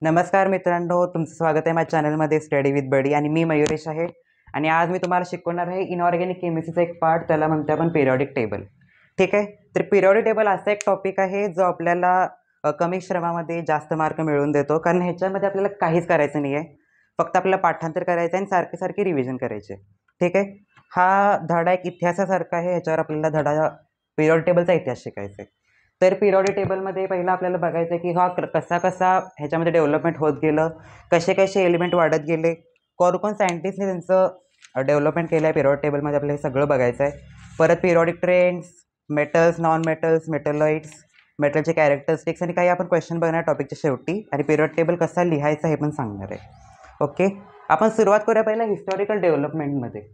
नमस्कार मित्रांनो, तुमचं स्वागत आहे माझ्या चॅनलमध्ये स्टडी विथ बडी आणि मी मयुरेश आहे. आणि आज मी तुम्हाला शिकवणार आहे इनऑर्गॅनिक केमिस्ट्रीचा एक पार्ट, त्याला म्हणतो आपण पिरियॉडिक टेबल. ठीक आहे. तर पिरियॉडिक टेबल असा एक टॉपिक आहे जो आपल्याला कमी श्रमामध्ये जास्त मार्क मिळवून देतो, कारण ह्याच्यामध्ये आपल्याला काहीच करायचं नाही आहे, फक्त आपल्याला पाठांतर करायचं आहे आणि सारखे सारखे रिव्हिजन करायचे. ठीक आहे. हा धडा एक इतिहासासारखा आहे, ह्याच्यावर आपल्याला धडा पिरियॉडिक टेबलचा इतिहास शिकायचा आहे. तर पिरियॉडिक टेबलमध्ये पहिला आपल्याला बघायचं आहे की हा कसा कसा ह्याच्यामध्ये डेव्हलपमेंट होत गेलं, कसे कसे एलिमेंट वाढत गेले, कोण सायंटिस्टने त्यांचं डेव्हलपमेंट केलं आहे पिरियॉडिक टेबलमध्ये, आपल्याला हे सगळं बघायचं आहे. परत periodic trends, metals, non metals, metalloids, मेटलचे कॅरेक्टरिस्टिक्स आणि काही आपण क्वेश्चन बघणार टॉपिकच्या शेवटी, आणि पिरियॉडिक टेबल कसा लिहायचा हे पण सांगणार आहे. ओके. आपण सुरुवात करूया पहिला हिस्टॉरिकल डेव्हलपमेंटमध्ये.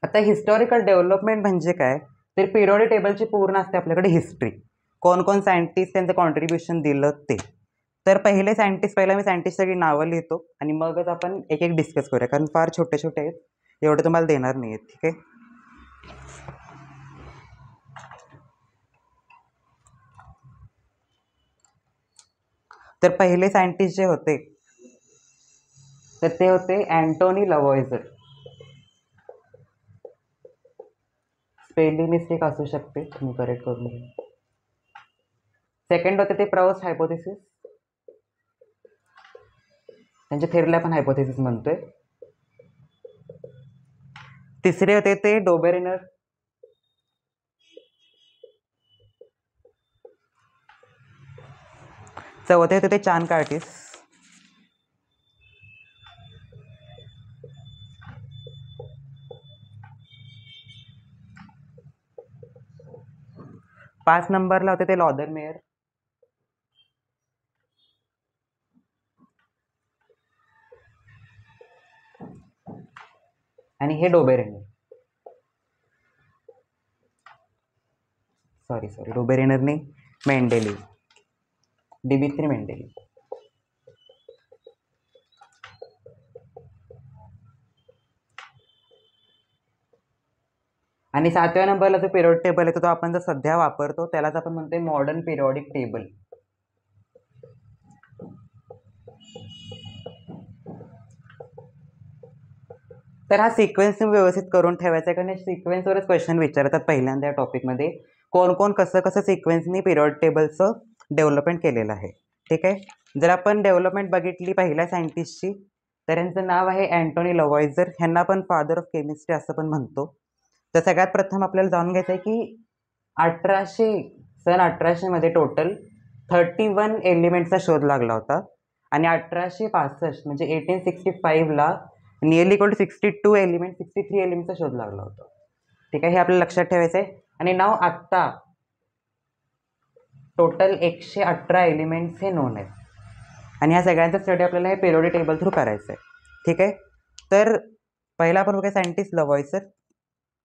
आता हिस्टॉरिकल डेव्हलपमेंट म्हणजे काय, तर पिरियॉडिक टेबलची पूर्ण असते आपल्याकडे हिस्ट्री, कोण सायंटिस्ट त्यांचं कॉन्ट्रीब्युशन दिलं ते. तर पहिला मी सायंटिस्ट सगळी नावं लिहितो आणि मगच आपण एक एक डिस्कस करूया, कारण फार छोटे छोटे आहेत, एवढे तुम्हाला देणार नाही आहेत. ठीक आहे. तर पहिले सायंटिस्ट जे होते तर ते होते अँटोनी लवॉयझर. स्पेलिंग मिस्टेक असू शकते, तुम्ही करेक्ट करून घ्या. सेकंड होते ते प्राउस्ट हायपोथेसिस, त्यांच्या थेअरीला आपण हायपोथेसिस म्हणतोय. तिसरे होते ते डोबेरेनर. चौथे होते ते चान कार्टिस. पाच नंबरला होते ते लॉदरमेयर. आणि हे डोबेरेनर. सॉरी डोबेरेनर नाही, मेंडेलिव्ह, डिमित्री मेंडेलिव्ह. आणि सातव्या नंबरला जो पिरियॉडिक टेबल येतो तो आपण जो सध्या वापरतो त्यालाच आपण म्हणतोय मॉडर्न पिरियॉडिक टेबल. तर हा सिक्वेन्स व्यवस्थित करून ठेवायचा आहे, कारण सिक्वेन्सवरच क्वेश्चन विचारतात पहिल्यांदा या टॉपिकमध्ये, कोण कसं सिक्वेन्सनी पिरियॉडिक टेबलचं डेव्हलपमेंट केलेलं आहे. ठीक आहे. जर आपण डेव्हलपमेंट बघितली पहिल्या सायंटिस्टची, तर यांचं नाव आहे अँटोनी लवॉयझर. ह्यांना पण फादर ऑफ केमिस्ट्री असं पण म्हणतो. तर सगळ्यात प्रथम आपल्याला जाणून घ्यायचं आहे की 1800 मध्ये टोटल 31 एलिमेंटचा शोध लागला होता, आणि 1865 म्हणजे 1865ला नियरली 62 एलिमेंट 63 एलिमेंटचा शोध लागला होता. ठीक आहे. हे आपल्याला लक्षात ठेवायचं आहे. आणि नाव आत्ता टोटल 118 एलिमेंट्स हे नोन आहेत, आणि ह्या सगळ्यांचा स्टडी आपल्याला हे पिरियॉडिक टेबल थ्रू करायचं आहे. ठीक आहे. तर पहिला आपण बघूया सायंटिस्ट लवॉयझर.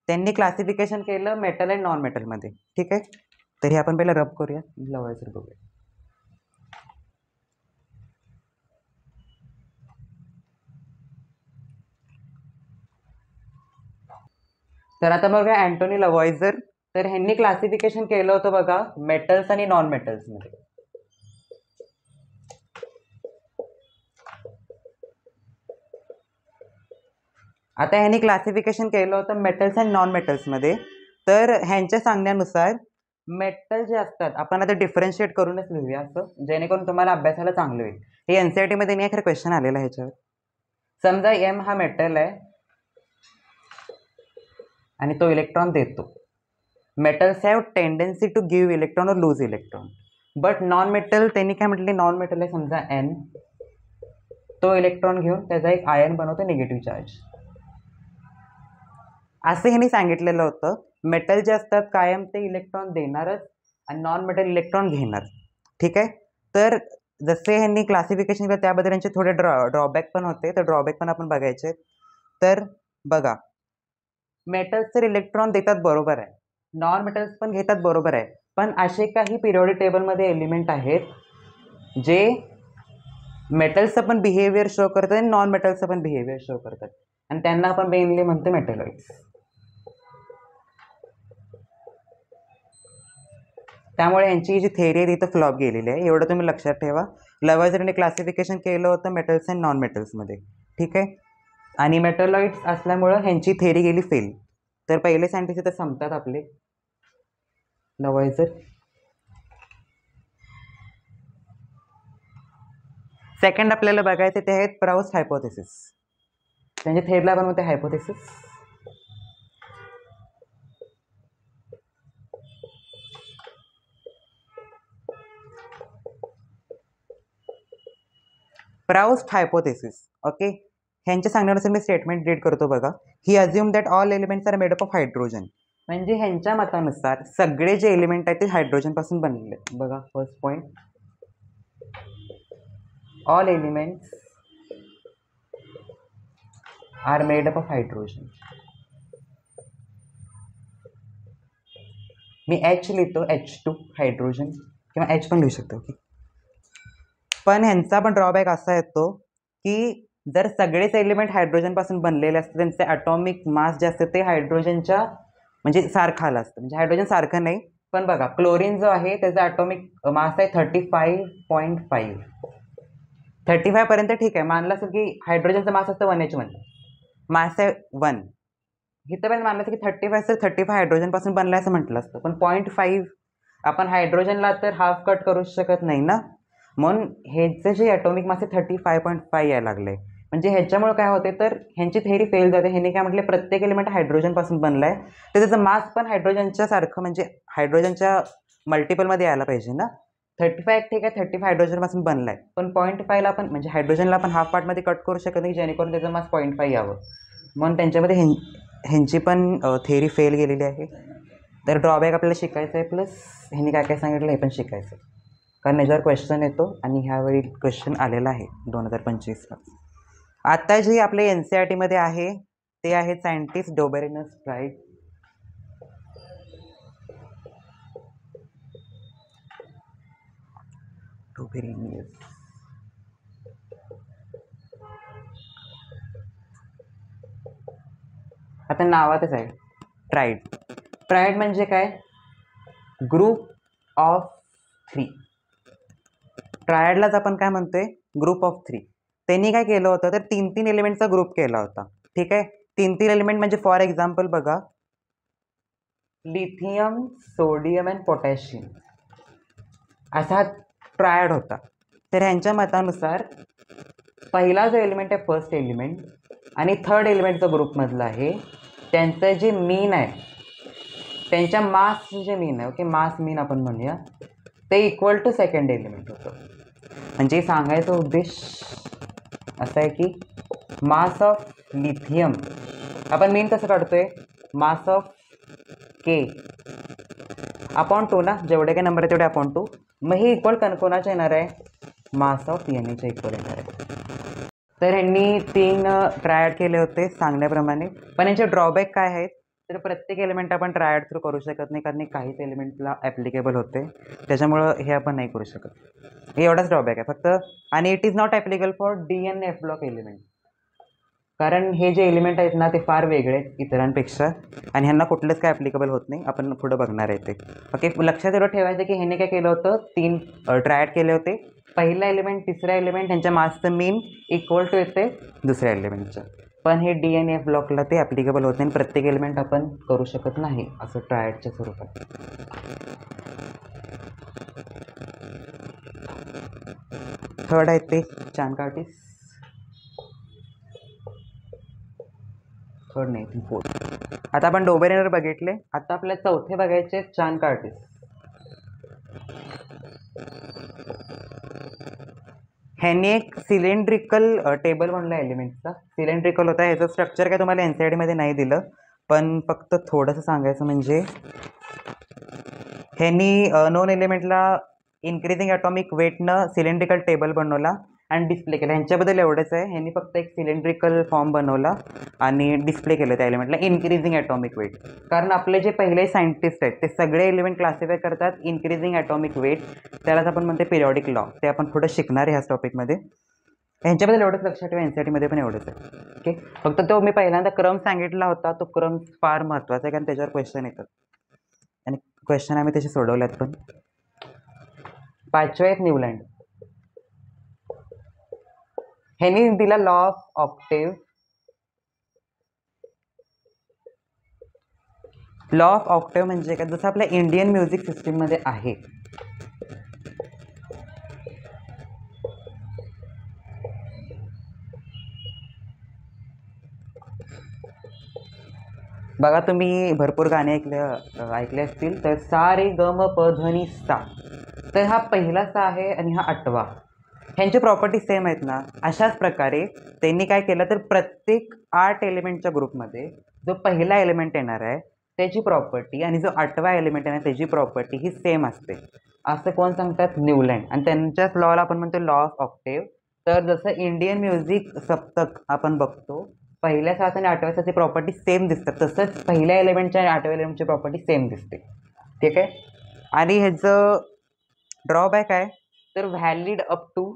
त्यांनी क्लासिफिकेशन केलं मेटल अँड नॉन मेटलमध्ये. ठीक आहे. तर हे आपण पहिला रब करूया, लवॉयझर बघूया. तर आता बघा अँटोनी लवॉयझर, तर ह्यांनी क्लासिफिकेशन केलं होतं बघा मेटल्स आणि नॉन मेटल्समध्ये. आता ह्यांनी क्लासिफिकेशन केलं होतं मेटल्स अँड नॉन मेटल्समध्ये. तर ह्यांच्या सांगण्यानुसार मेटल जे असतात, आपण आता डिफरन्शिएट करूनच लिहूया असं, जेणेकरून तुम्हाला अभ्यासाला चांगलं होईल. हे एनसीईआरटी मध्ये नाही, खरं क्वेश्चन आलेला आहे ह्याच्यावर. समजा एम हा मेटल आहे आणि तो इलेक्ट्रॉन देतो. Metals have tendency to give electron और lose electron. But non metal, त्यांनी काय म्हटले, नॉन मेटल आहे समजा एन, तो इलेक्ट्रॉन घेऊन त्याचा एक आयन बनवतो निगेटिव्ह चार्ज. असं ह्यांनी सांगितलेलं होतं. मेटल जे असतात कायम ते इलेक्ट्रॉन देणारच आणि नॉन मेटल इलेक्ट्रॉन घेणार. ठीक आहे. तर जसे ह्यांनी क्लासिफिकेशन केलं त्याबद्दल यांचे थोडे ड्रॉबॅक पण होते, तर ड्रॉबॅक पण आपण बघायचे. तर बघा, मेटल्स तर इलेक्ट्रॉन देतात बरोबर आहे, नॉन मेटल्स पण घेतात बरोबर आहे, पण असे काही पिरियॉडिक टेबलमध्ये एलिमेंट आहेत जे मेटल्सचं पण बिहेवियर शो करतात आणि नॉन मेटल्सचं पण बिहेवियर शो करतात. आणि त्यांना आपण मेनली म्हणतो मेटॅलॉइड्स. त्यामुळे यांची जी थेअरी आहे तिथं फ्लॉप गेलेली आहे, एवढं तुम्ही लक्षात ठेवा. लवाझरने क्लासिफिकेशन केलं होतं मेटल्स अँड नॉन मेटल्समध्ये, ठीक आहे. आणि मेटॅलॉइड्स असल्यामुळं ह्यांची थेअरी गेली फेल. तर पहिले सायंटिस्ट इथं संपतात आपले लवाझर. सेकंड आपल्याला बघायचे ते आहेत प्राउस्ट हायपोथेसिस. त्यांच्या थेअरीला पण होते हायपोथेसिस. Proust hypothesis, okay. ह्यांच्या सांगण्यानुसार मी स्टेटमेंट रीड करतो बघा. He assume that all elements are made up of hydrogen. म्हणजे ह्यांच्या मतानुसार सगळे जे एलिमेंट आहेत ते हायड्रोजन पासून बनलेले आहेत. बघा first point, all elements are made up of hydrogen. मी H लिहितो, H2 हायड्रोजन, किंवा H पण लिहू शकतो, ओके. पण ह्यांचा पण ड्रॉबॅक असा येतो की जर सगळेच एलिमेंट हायड्रोजन पासून बनलेले असते त्यांचे ॲटॉमिक मास जे असते ते हायड्रोजनच्या म्हणजे सारखं आलं असतं. म्हणजे हायड्रोजन सारखं नाही, पण बघा क्लोरीन जो आहे त्याचा ॲटॉमिक मास आहे 35.5. 35 पर्यंत ठीक आहे, मानलं असेल की हायड्रोजनचं मास असतं 1H1, मास आहे 1. इथं पण मानलं असतं की 35 तर 35 हायड्रोजन पासून बनलं असं म्हटलं असतं. पण 0.5 आपण हायड्रोजनला तर हाफ कट करू शकत नाही ना, म्हणून ह्याचं जे ॲटॉमिक मास आहे 35.5 यायला लागलं आहे. म्हणजे ह्याच्यामुळे काय होते तर ह्यांची थेअरी फेल जाते. ह्यांनी काय म्हटलं प्रत्येक एलिमेंट हायड्रोजनपासून बनला आहे तर त्याचं मास पण हायड्रोजनच्या सारखं म्हणजे हायड्रोजनच्या मल्टिपलमध्ये यायला पाहिजे ना. 35 ठीक आहे, 35 हायड्रोजनपासून बनला आहे, पण 0.5ला आपण म्हणजे हायड्रोजनला आपण हाफ पार्टमध्ये कट करू शकत नाही जेणेकरून त्याचं मास 0.5 यावं. म्हणून त्यांच्यामध्ये ह्यांची पण थेअरी फेल गेलेली आहे. तर ड्रॉबॅक आपल्याला शिकायचं आहे, प्लस ह्यांनी काय काय सांगितलं हे पण शिकायचं आहे, कारण याच्यावर क्वेश्चन येतो आणि ह्यावेळी क्वेश्चन आलेला आहे 2025ला. आता जे आपले NCERTमध्ये आहे ते आहे सायंटिस्ट डोबेरिनस प्राइड. आता नावातच आहे ट्राइड. ट्राइड म्हणजे काय, ग्रुप ऑफ 3. ट्रायडलाच आपण काय म्हणतोय, ग्रुप ऑफ 3. त्यांनी काय केलं होतं तर 3 एलिमेंटचा ग्रुप केला होता, ठीक आहे. 3 एलिमेंट म्हणजे फॉर एक्झाम्पल बघा, लिथियम, सोडियम अँड पोटॅशियम असा ट्रायड होता. तर ह्यांच्या मतानुसार पहिला जो एलिमेंट आहे फर्स्ट एलिमेंट आणि थर्ड एलिमेंट जो ग्रुपमधला आहे त्यांचं जे मीन आहे, त्यांच्या मासचं जे मीन आहे, ओके, मास मीन आपण म्हणूया, ते इक्वल टू सेकंड एलिमेंट होतं. म्हणजे सांगायचा उद्देश असा आहे की मास ऑफ लिथियम आपण मीन कसं काढतोय, मास ऑफ के अपॉन 2 ना, जेवढे काही नंबर आहे तेवढे अपॉन 2. मग हे इक्वल कोणाच्या येणार आहे, मास ऑफ Naच्या इक्वल येणार आहे. तर ह्यांनी 3 ट्रायड केले होते सांगण्याप्रमाणे. पण यांचे ड्रॉबॅक काय आहेत तर प्रत्येक एलिमेंट आपण ट्रायड थ्रू करू शकत नाही, कारण काहीच एलिमेंटला ॲप्लिकेबल होते, त्याच्यामुळं हे आपण नाही करू शकत. हे एवढाच ड्रॉबॅक आहे फक्त. आणि it is not applicable for DNF block element, कारण हे जे एलिमेंट आहेत ना ते फार वेगळे आहेत इतरांपेक्षा आणि ह्यांना कुठलंच काय ॲप्लिकेबल होत नाही. आपण पुढं बघणार आहे ते, ओके. लक्षात एवढं ठेवायचं की ह्यांनी काय केलं होतं, 3 ट्रायड केले होते. पहिला एलिमेंट, तिसरा एलिमेंट त्यांच्या मासचं मीन इक्वल टू येते दुसऱ्या एलिमेंटचं. पण हे DNF ब्लॉकला ते ॲप्लिकेबल होत नाही, प्रत्येक एलिमेंट आपण करू शकत नाही असं ट्रायडच्या स्वरूपात. थर्ड आहेत ते चानकार्टिस, थर्ड नाही फोर्थ. आता आपण डोबेरिनर बघितले, आता आपल्याला चौथे बघायचे चानकार्टिस. ह्यांनी एक सिलेंड्रिकल टेबल बनला एलिमेंटचा. सिलेंड्रिकल होता, ह्याचं स्ट्रक्चर काय तुम्हाला NCERTमध्ये नाही दिलं, पण फक्त थोडंसं सांगायचं म्हणजे ह्यांनी नॉन एलिमेंटला इन्क्रीजिंग ॲटॉमिक वेटनं सिलेंड्रिकल टेबल बनवला आणि डिस्प्ले केलं. ह्यांच्याबद्दल एवढंच आहे, ह्यांनी फक्त एक सिलेंड्रिकल फॉर्म बनवला आणि डिस्प्ले केलं त्या एलिमेंटला इन्क्रीजिंग ॲटॉमिक वेट. कारण आपले जे पहिले सायंटिस्ट आहेत ते सगळे एलिमेंट क्लासिफाय करतात इन्क्रीजिंग ॲटॉमिक वेट, त्यालाच आपण म्हणते पिरियॉडिक लॉ. ते आपण थोडं शिकणार आहे ह्याच टॉपिकमध्ये. ह्यांच्याबद्दल एवढंच लक्षात ठेवा, एनसीईआरटीमध्ये पण एवढंच आहे. ओके, फक्त तो मी पहिल्यांदा क्रम सांगितला होता, तो क्रम फार महत्त्वाचा आहे कारण त्याच्यावर क्वेश्चन येतात आणि क्वेश्चन आम्ही तसे सोडवल्यात पण. 5वे आहेत न्यूलँड. ह्यांनी दिला law of octave. Law of octave म्हणजे काय, जसं आपल्या इंडियन म्युझिक सिस्टीममध्ये आहे बघा, तुम्ही भरपूर गाणे ऐकले असतील. तर सा रे ग म प ध नि सा, तर हा पहिला सा आहे आणि हा 8वा. ह्यांची प्रॉपर्टी सेम आहेत ना. अशाच प्रकारे त्यांनी काय केलं, तर प्रत्येक 8 एलिमेंटच्या ग्रुपमध्ये जो पहिला एलिमेंट येणार आहे त्याची प्रॉपर्टी आणि जो 8वा एलिमेंट येणार त्याची प्रॉपर्टी ही सेम असते, असं कोण सांगतात, न्यूलँड. आणि त्यांच्याच लॉला आपण म्हणतो लॉ ऑफ ऑक्टेव्ह. तर जसं इंडियन म्युझिक सप्तक आपण बघतो, पहिल्या साथ आणि 8व्या साथची प्रॉपर्टी सेम दिसतात, तसंच पहिल्या एलिमेंटच्या आणि 8व्या एलिमेंटची प्रॉपर्टी सेम दिसते. ठीक आहे. आणि ह्याचं ड्रॉबॅक आहे, तर व्हॅलिड अप टू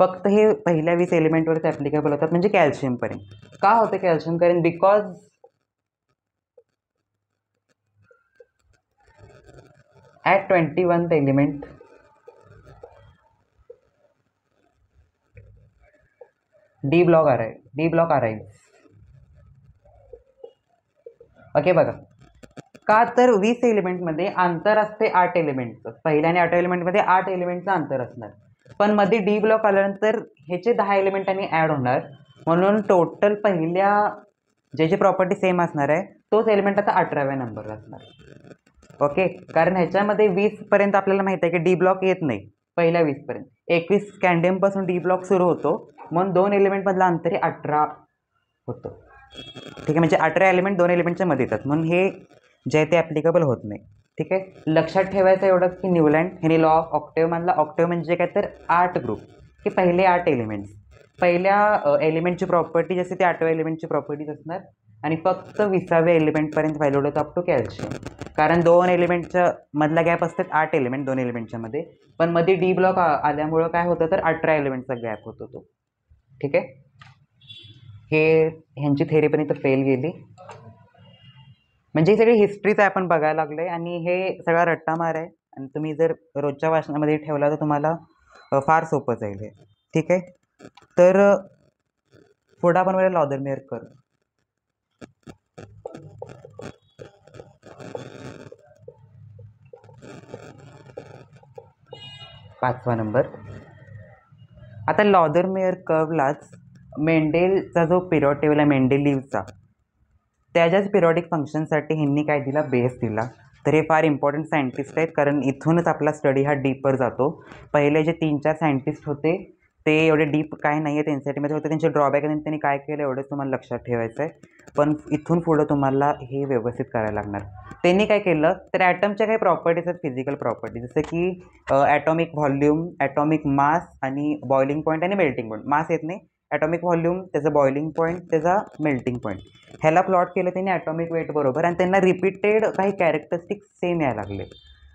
फक्त हे पहिल्या 20 एलिमेंटवरच ॲप्लिकेबल होतात, म्हणजे कॅल्शियमपर्यंत. का होतं कॅल्शियम? कारण because at 21th element D block arrive. Okay, बघा का, तर 20 एलिमेंटमध्ये अंतर असते 8 एलिमेंटचं. पहिल्या आणि 8 एलिमेंटमध्ये 8 एलिमेंटचं अंतर असणार, पण मध्ये डी ब्लॉक आल्यानंतर ह्याचे 10 एलिमेंटांनी ॲड होणार, म्हणून टोटल पहिल्या ज्याची प्रॉपर्टी सेम असणार आहे तोच एलिमेंट आता 18व्या नंबरला असणार. ओके, कारण ह्याच्यामध्ये 20पर्यंत आपल्याला माहिती आहे की डी ब्लॉक येत नाही पहिल्या 20पर्यंत. 21 स्कॅन्डियमपासून डी ब्लॉक सुरू होतो, म्हणून 2 एलिमेंटमधलं अंतर हे 18 होतं. ठीक आहे, म्हणजे 18 एलिमेंट 2 एलिमेंटच्या मध्ये येतात, म्हणून हे जे आहे ते ॲप्लिकेबल होत नाही. ठीक आहे, लक्षात ठेवायचं एवढं की न्यूलँड ह्याने लॉ ऑफ ऑक्टेव्ह मानला. ऑक्टेव्ह म्हणजे काय, तर 8 ग्रुप, की पहिले 8 एलिमेंट्स. पहिल्या एलिमेंटची प्रॉपर्टी जसे ते 8व्या एलिमेंटची प्रॉपर्टीज असणार, आणि फक्त 20व्या एलिमेंटपर्यंत व्हॅल्यूड होतं अप टू कॅल्शियम. कारण 2 एलिमेंटच्या मधला गॅप असतात 8 एलिमेंट 2 एलिमेंटच्या मध्ये, पण मध्ये डी ब्लॉक आल्यामुळं काय होतं, तर 18 एलिमेंटचा गॅप होतो तो. ठीक आहे, हे ह्यांची थेरी पण इथं फेल गेली. म्हणजे ही सगळी हिस्ट्रीच आहे, आपण बघायला लागलोय, आणि हे सगळा रट्टामार आहे. आणि तुम्ही जर रोजच्या वाचनामध्ये ठेवला तर तुम्हाला फार सोपं जाईल हे. ठीक आहे, तर पुढं आपण वेळेला लॉदरमेअर कर्व. पाचवा नंबर. आता लॉदरमेअर कर्वलाच मेंडेलचा जो पिरियड टेबल आहे मेंडेलिव्हचा, त्याच्याच पिरियॉडिक फंक्शनसाठी ह्यांनी काय दिला, बेस दिला. तर हे फार इम्पॉर्टंट सायंटिस्ट आहेत, कारण इथूनच आपला स्टडी हा डीपवर जातो. पहिले जे 3-4 सायंटिस्ट होते ते एवढे डीप काय नाही आहेत एनसीईआरटीमध्ये होते, त्यांचे ड्रॉबॅक आणि त्यांनी काय केलं एवढंच तुम्हाला लक्षात ठेवायचं आहे. पण इथून पुढं तुम्हाला हे व्यवस्थित करायला लागणार. त्यांनी काय केलं, तर ॲटमच्या काही प्रॉपर्टीज आहेत, फिजिकल प्रॉपर्टी, जसं की ॲटॉमिक व्हॉल्यूम, ॲटॉमिक मास आणि बॉइलिंग पॉईंट आणि मेल्टिंग पॉईंट. मास येत नाही, ॲटॉमिक व्हॉल्यूम, त्याचं बॉइलिंग पॉईंट, त्याचा मेल्टिंग पॉईंट, ह्याला प्लॉट केलं त्यांनी ॲटॉमिक वेट बरोबर, आणि त्यांना रिपीटेड काही कॅरेक्टरिस्टिक सेम यायला लागले.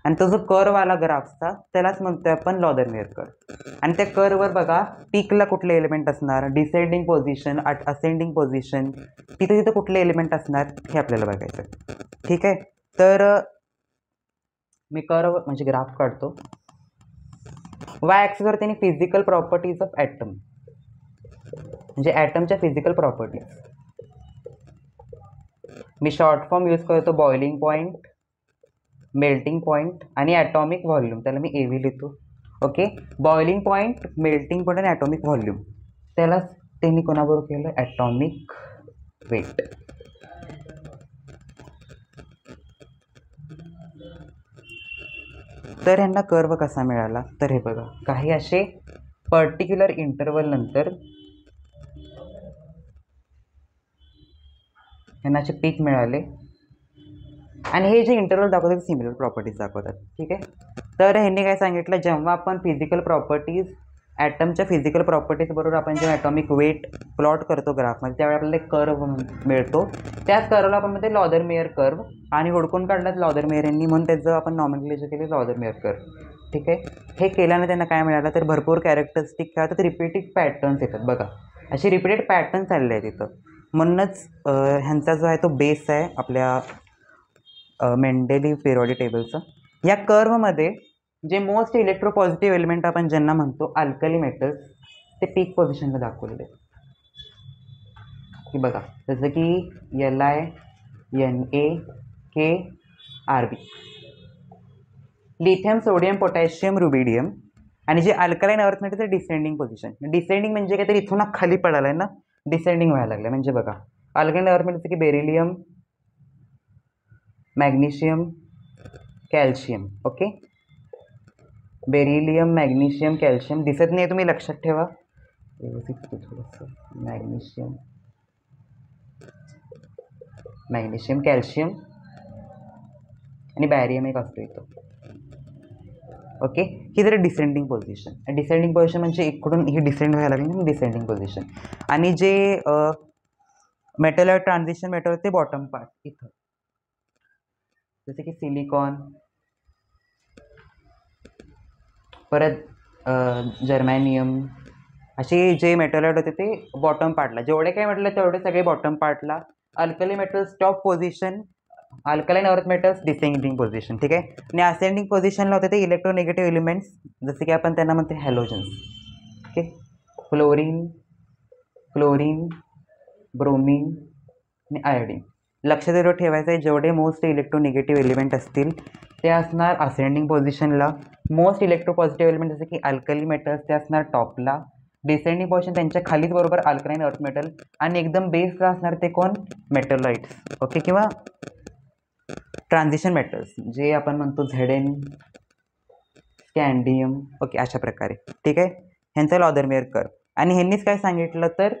आणि तो जो कर्व आला ग्राफचा त्यालाच म्हणतो आपण लॉदरमेअर कर्व. आणि त्या कर्ववर बघा पीकला कुठले एलिमेंट असणार, डिसेंडिंग पोझिशन, असेंडिंग पोझिशन, तिथे तिथे कुठले एलिमेंट असणार हे आपल्याला बघायचं. ठीक आहे, तर मी कर्व म्हणजे ग्राफ काढतो. वाय ॲक्सिसवर त्यांनी फिजिकल प्रॉपर्टीज ऑफ ॲटम, म्हणजे ॲटमच्या फिजिकल प्रॉपर्टीज. मी शॉर्ट फॉर्म यूज करतो, बॉइलिंग पॉईंट, मेल्टिंग पॉईंट आणि ॲटॉमिक व्हॉल्यूम, त्याला मी AV लिहितो. Okay, boiling point, melting point आणि ॲटॉमिक व्हॉल्यूम, त्याला त्यांनी कोणाबरोबर केलं, ॲटॉमिक वेट. तर ह्यांना कर्व कसा मिळाला, तर हे बघा, काही असे पर्टिक्युलर इंटरवल नंतर ह्यांना असे पीक मिळाले, आणि हे जे इंटरवल दाखवतात सिमिलर प्रॉपर्टीज दाखवतात. ठीक आहे, तर ह्यांनी काय सांगितलं, जेव्हा आपण फिजिकल प्रॉपर्टीज ॲटमच्या फिजिकल प्रॉपर्टीज बरोबर आपण जेव्हा ॲटॉमिक वेट प्लॉट करतो ग्राफमध्ये त्यावेळी आपल्याला एक कर्व मिळतो. त्याच कर्वला आपण म्हणते लॉदरमेयर कर्व आणि हुडकून काढलात लॉदरमेयर यांनी म्हणून त्याचं आपण नॉमेनक्लेचर केले लॉदरमेयर कर्व. ठीक आहे. हे केल्यानं त्यांना काय मिळालं तर भरपूर कॅरेक्टरिस्टिक काय होतात रिपीटेड पॅटर्न्स येतात बघा. असे रिपीटेड पॅटर्न चालले आहेत इथं. म्हणूनच ह्यांचा जो आहे तो बेस आहे आपल्या मेंडेलिव्ह पिरियॉडिक टेबलचा. या कर्वमध्ये जे मोस्ट इलेक्ट्रोपॉझिटिव्ह एलिमेंट आपण ज्यांना म्हणतो अल्कली मेटल्स ते पीक पोझिशनला दाखवलेले आहेत की बघा. जसं की Li, Na, K, Rb. Lithium, sodium, potassium, rubidium. आणि जे अल्कलाईन अर्थ मेटल ते डिसेंडिंग पोझिशन. डिसेंडिंग म्हणजे काहीतरी इथून खाली पडायला आहे ना, डिसेंडिंग व्हायला लागलं. म्हणजे बघा अल्कलाईन अर्थ मेटल की beryllium, magnesium, calcium. Okay. Beryllium, magnesium, calcium दिसत नाही तुम्ही लक्षात ठेवा व्यवस्थित. थोडंसं मॅग्नेशियम, कॅल्शियम आणि बॅरियम एक असतो इथं. ओके. ही जर डिसेंडिंग पोझिशन. डिसेंडिंग पोझिशन म्हणजे इकडून ही डिसेंड व्हायला लागली ना, डिसेंडिंग पोझिशन. आणि जे मेटल ट्रान्झिशन मेटल ते बॉटम पार्ट इथं, जसे की सिलिकॉन, परत जर्मॅनियम, असे जे मेटलाइट होते ते बॉटम पार्टला. जेवढे काय म्हटलं तेवढे सगळे बॉटम पार्टला. Alkali metals top position, alkaline earth metals descending position. ठीक आहे. आणि असेंडिंग पोझिशनला होते ते इलेक्ट्रोनेगेटिव्ह एलिमेंट्स जसे की आपण त्यांना म्हणते हॅलोजन्स. ओके. क्लोरीन, ब्रोमीन आणि आयोडीन. लक्षात जरूर ठेवायचं आहे जेवढे मोस्ट इलेक्ट्रोनिगेटिव्ह एलिमेंट असतील ते असणार असेंडिंग पोझिशनला. मोस्ट इलेक्ट्रोपॉझिटिव्ह एलिमेंट जसे की अल्कली मेटल्स ते असणार टॉपला. डिसेंडिंग पोझिशन त्यांच्या खालीच बरोबर अल्कलाईन अर्थ मेटल. आणि एकदम बेसला असणार ते कोण मेटलाइट्स. ओके. किंवा ट्रान्झिशन मेटल्स जे आपण म्हणतो Zn, स्कॅन्डियम. ओके. अशा प्रकारे. ठीक आहे. ह्यांचा लॉदरमेयर कर्व. आणि ह्यांनीच काय सांगितलं तर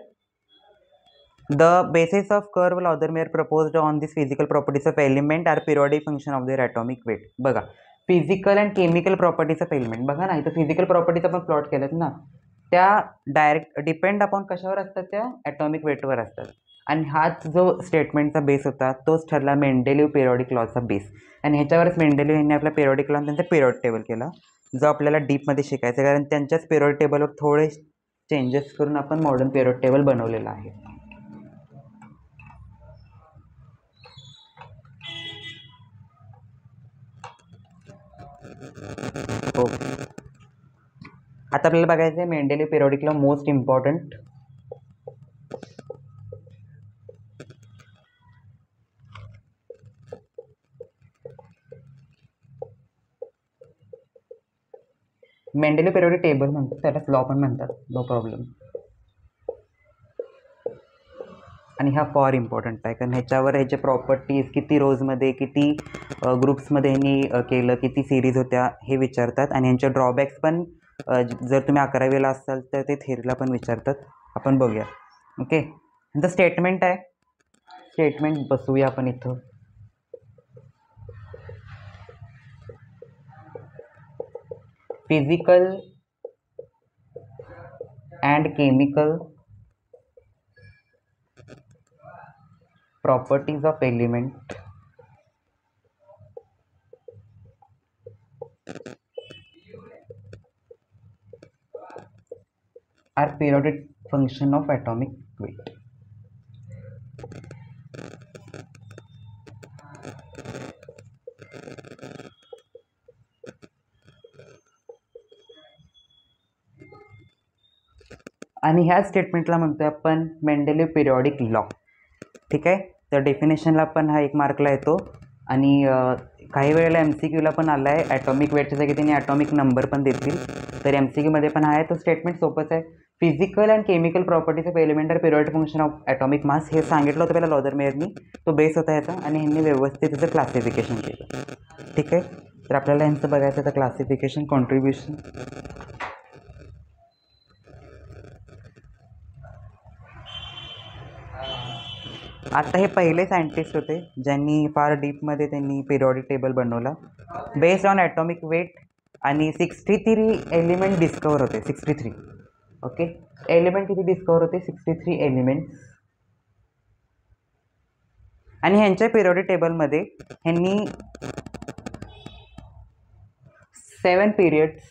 the basis of curve Lothar Meyer proposed on this physical properties of element are periodic function of their atomic weight. बघा physical and chemical properties of element. बघा ना इथं फिजिकल प्रॉपर्टीज आपण प्लॉट केल्यात ना, त्या डायरेक्ट डिपेंड आपण कशावर असतात त्या ॲटॉमिक वेटवर असतात. आणि हाच जो स्टेटमेंटचा बेस होता तोच ठरला मेंडेलिव्ह पिरियॉडिक लॉचा बेस. आणि ह्याच्यावरच मेंडेलिव्ह यांनी आपला पिरियॉडिक लॉ त्यांचा पिरियड टेबल केला जो आपल्याला डीपमध्ये शिकायचा. कारण त्यांच्याच पिरियड टेबलवर थोडे चेंजेस करून आपण मॉडर्न पिरियड टेबल बनवलेलं आहे. ओके. आता आपल्याला बघायचं आहे Mendeleev periodic law most important. Mendeleev periodic table म्हणतात त्यालाच लॉ पण म्हणतात, नो प्रॉब्लेम. आणि हा फॉर इम्पॉर्टंट आहे कारण ह्याच्यावर ह्याचे प्रॉपर्टीज किती रोजमध्ये किती ग्रुप्समध्ये ह्यांनी केलं, किती सिरीज होत्या हे विचारतात. आणि ह्यांचे ड्रॉबॅक्स पण जर तुम्ही 11वीला असाल तर ते थेरीला पण विचारतात. आपण बघूया. ओके. ह्यांचं स्टेटमेंट आहे. स्टेटमेंट बसवूया आपण इथं. Physical and chemical properties of element are periodic function of atomic weight. आणि ह्या स्टेटमेंटला म्हणतोय आपण मेंडेलिव्ह पिरियॉडिक लॉ. ठीक आहे. तर डेफिनेशनला पण हा 1 मार्कला येतो. आणि काही वेळेला MCQला पण आला आहे. ॲटॉमिक वेटच्या जागी त्यांनी ॲटॉमिक नंबर पण देतील. तर MCQमध्ये पण आहे. तो स्टेटमेंट सोपंच आहे. Physical and chemical properties of element are periodic function of atomic mass. हे सांगितलं होतं पहिला लॉदरमेयरनी. तो बेस होता ह्याचा आणि ह्यांनी व्यवस्थित त्याचं क्लासिफिकेशन केलं. ठीक आहे. तर आपल्याला ह्यांचं बघायचं तर क्लासिफिकेशन कॉन्ट्रीब्युशन. आता हे पहिले सायंटिस्ट होते ज्यांनी फार डीपमध्ये त्यांनी पिरियॉडिक टेबल बनवला बेस्ड ऑन ॲटॉमिक वेट आणि 63 एलिमेंट डिस्कवर होते. 63. ओके, एलिमेंट किती डिस्कवर होते? 63 एलिमेंट्स. आणि ह्यांच्या पिरियॉडिक टेबलमध्ये ह्यांनी 7 पिरियड्स,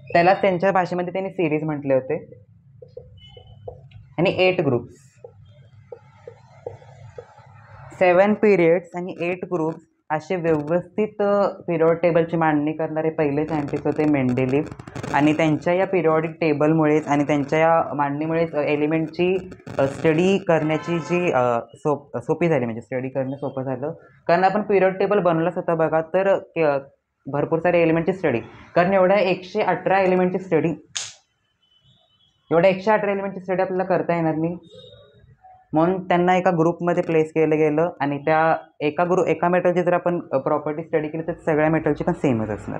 त्याला त्यांच्या भाषेमध्ये त्यांनी सिरीज म्हटले होते, आणि 8 ग्रुप्स. 7 पिरियड्स आणि 8 ग्रुप्स असे व्यवस्थित पिरियड टेबलची मांडणी करणारे पहिले सायंटिस्ट होते मेंडेलीव. आणि त्यांच्या या पिरियॉडिक टेबलमुळेच आणि त्यांच्या या मांडणीमुळेच एलिमेंटची स्टडी करण्याची जी सोपी झाली, म्हणजे स्टडी करणं सोपं झालं. कारण आपण पिरियड टेबल बनवलंच होतं बघा, तर भरपूर सारे एलिमेंटची स्टडी, कारण एवढ्या 118 एलिमेंटची स्टडी, आपल्याला करता येणार नाही. म्हणून त्यांना एका ग्रुपमध्ये प्लेस केलं गेलं, आणि त्या एका मेटलची जर आपण प्रॉपर्टी स्टडी केली तर सगळ्या मेटलची पण सेमच असणार.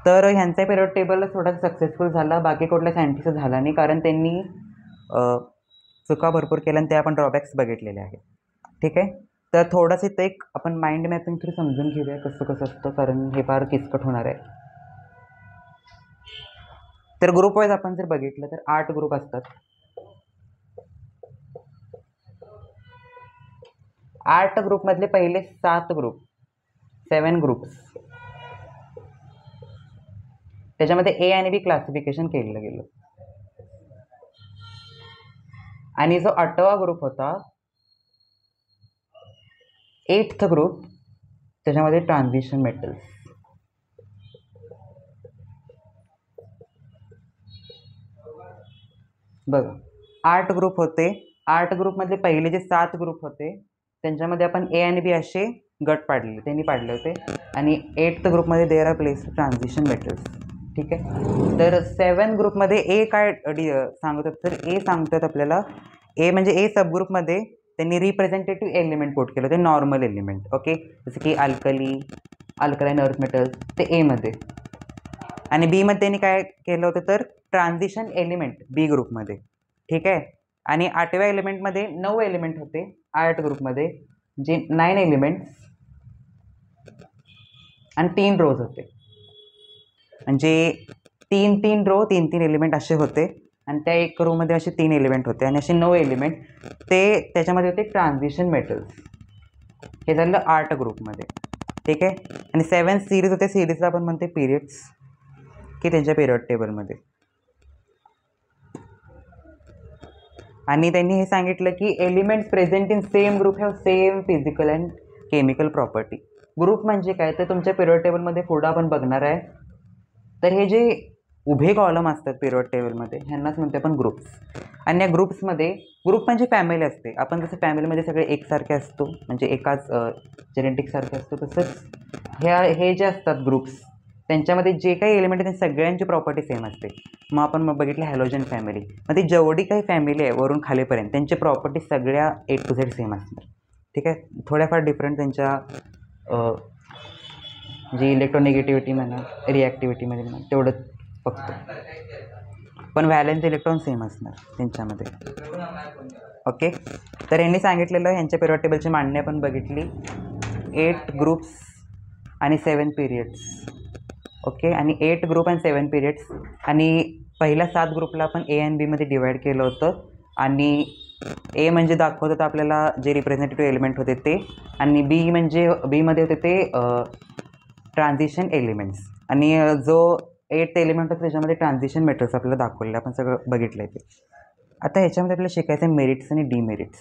तर ह्यांचा पिरियड टेबल थोडासा सक्सेसफुल झाला, बाकी कुठल्या सायंटिस्ट झाला नाही, कारण त्यांनी चुका भरपूर केल्या आणि त्या आपण ड्रॉबॅक्स बघितलेले आहेत. ठीक आहे, तर थोडंसं इथं एक आपण माइंड मॅपिंग थ्रू समजून घेऊया कसं कसं असतं, कारण हे फार किचकट होणार आहे. तर ग्रुप वाईज आपण जर बघितलं तर 8 ग्रुप असतात. 8 ग्रुपमधले पहिले 7 ग्रुप, 7 ग्रुप्स, त्याच्यामध्ये ए आणि बी क्लासिफिकेशन केलं गेलं. आणि जो 8वा ग्रुप होता, 8th ग्रुप, त्याच्यामध्ये ट्रान्झिशन मेटल्स. बघा, 8 ग्रुप होते. 8 ग्रुपमधले पहिले जे 7 ग्रुप होते त्यांच्यामध्ये आपण ए आणि बी असे गट पाडले, त्यांनी पाडले होते. आणि 8th ग्रुपमध्ये there are place transition metals. ठीक आहे, तर 7 ग्रुपमध्ये ए काय सांगतात, तर ए सांगतात आपल्याला, ए म्हणजे ए सबग्रुपमध्ये त्यांनी रिप्रेझेंटेटिव्ह एलिमेंट पोट केलं होते, नॉर्मल एलिमेंट. ओके, जसं की अल्कलाईन अर्थ मेटल्स, ते एमध्ये. आणि बीमध्ये त्यांनी काय केलं होतं, तर ट्रान्झिशन एलिमेंट बी ग्रुपमध्ये. ठीक आहे, आणि 8व्या एलिमेंटमध्ये 9 एलिमेंट होते 8 ग्रुपमध्ये, जे 9 एलिमेंट्स आणि 3 रोज होते, म्हणजे 3 रो 3 एलिमेंट असे होते. आणि त्या एक रोमध्ये असे 3 एलिमेंट होते, आणि असे 9 एलिमेंट ते त्याच्यामध्ये होते ट्रान्झिशन मेटल्स. हे झालं 8 ग्रुपमध्ये. ठीक आहे, आणि 7 सिरीज होते, सिरीजला आपण म्हणते पिरियड्स, की त्यांच्या पिरियड टेबलमध्ये. आणि त्यांनी हे सांगितलं की elements present in same group have same physical and chemical property. Group म्हणजे काय, तर तुमच्या पिरियड टेबलमध्ये पुढं आपण बघणार आहे, तर हे जे उभे कॉलम असतात पिरियड टेबलमध्ये ह्यांनाच म्हणते आपण ग्रुप्स. आणि या ग्रुप्समध्ये, ग्रुप म्हणजे फॅमिली असते, आपण जसं फॅमिलीमध्ये सगळे एकसारखे असतो, म्हणजे एकाच जेनेटिकसारखे असतो, तसंच हे जे असतात ग्रुप्स, त्यांच्यामध्ये जे काही एलिमेंट आहेत सगळ्यांची प्रॉपर्टी सेम असते. मग आपण बघितलं हॅलोजन फॅमिली, मग ती जेवढी काही फॅमिली आहे वरून खालीपर्यंत त्यांची प्रॉपर्टी सगळ्या A to Z सेम असणार. ठीक आहे, थोड्याफार डिफरंट त्यांच्या जी इलेक्ट्रोनिगेटिव्हिटी म्हणा, रिॲक्टिव्हिटीमध्ये म्हणा, तेवढंच फक्त, पण व्हॅलेन्स इलेक्ट्रॉन सेम असणार त्यांच्यामध्ये. ओके, तर यांनी सांगितलेलं ह्यांच्या पिरियड टेबलची मांडणी आपण बघितली, 8 ग्रुप्स आणि 7 पिरियड्स. ओके, आणि 8 ग्रुप आणि 7 पिरियड्स. आणि पहिल्या 7 ग्रुपला आपण ए आणि बीमध्ये डिवाईड केलं होतं. आणि ए म्हणजे दाखवत होतं आपल्याला जे रिप्रेझेंटेटिव्ह एलिमेंट होते ते, आणि बी म्हणजे बीमध्ये होते ते ट्रान्झिशन एलिमेंट्स. आणि जो 8th एलिमेंट होतं त्याच्यामध्ये ट्रान्झिशन मेटल्स आपल्याला दाखवलेलं, आपण सगळं बघितलं आहे ते. आता ह्याच्यामध्ये आपल्याला शिकायचं आहे मेरिट्स आणि डिमेरिट्स.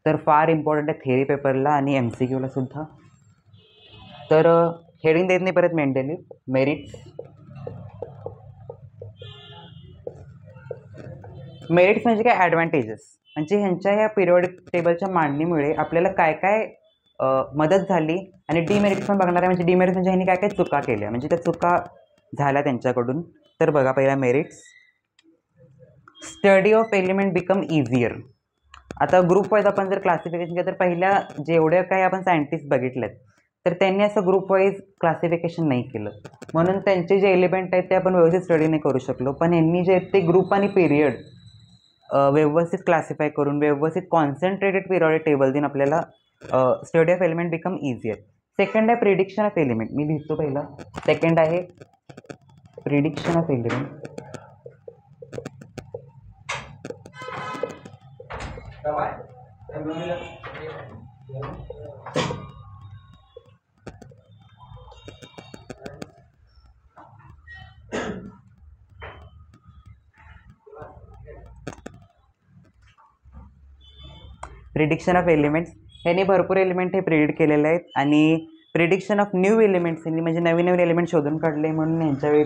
तर फार इम्पॉर्टंट आहे थेअरी पेपरला आणि MCQला सुद्धा. तर हेडिंग देत नाही परत मेंडेलीव, मेरिट्स. मेरिट्स म्हणजे काय, ॲडव्हान्टेजेस, म्हणजे ह्यांच्या या पिरियडिक टेबलच्या मांडणीमुळे आपल्याला काय काय मदत झाली. आणि डिमेरिट्स पण बघणार आहे, म्हणजे डिमेरिट्स म्हणजे ह्यांनी काय काय चुका केल्या, म्हणजे त्या चुका झाल्या त्यांच्याकडून. तर बघा, पहिला merits, study of element become easier. आता ग्रुप वाईज आपण जर क्लासिफिकेशन केलं तर पहिल्या जेवढ्या काही आपण सायंटिस्ट बघितलेत तर त्यांनी असं ग्रुप वाईज क्लासिफिकेशन नाही केलं, म्हणून त्यांचे जे एलिमेंट आहेत ते आपण व्यवस्थित स्टडी नाही करू शकलो. पण यांनी जे ते ग्रुप आणि पिरियड व्यवस्थित क्लासिफाय करून व्यवस्थित कॉन्सन्ट्रेटेड पिरियडिक टेबल देऊन आपल्याला study of element become easier. Second आहे प्रिडिक्शन ऑफ एलिमेंट, मी लिहितो पहिला. सेकंड आहे prediction of element. Prediction of elements, यांनी भरपूर एलिमेंट हे प्रिडिक्ट केलेले आहेत. आणि प्रिडिक्शन ऑफ न्यू एलिमेंट्स, यांनी म्हणजे नवीन नवीन एलिमेंट शोधून काढले, म्हणून यांच्या वेळी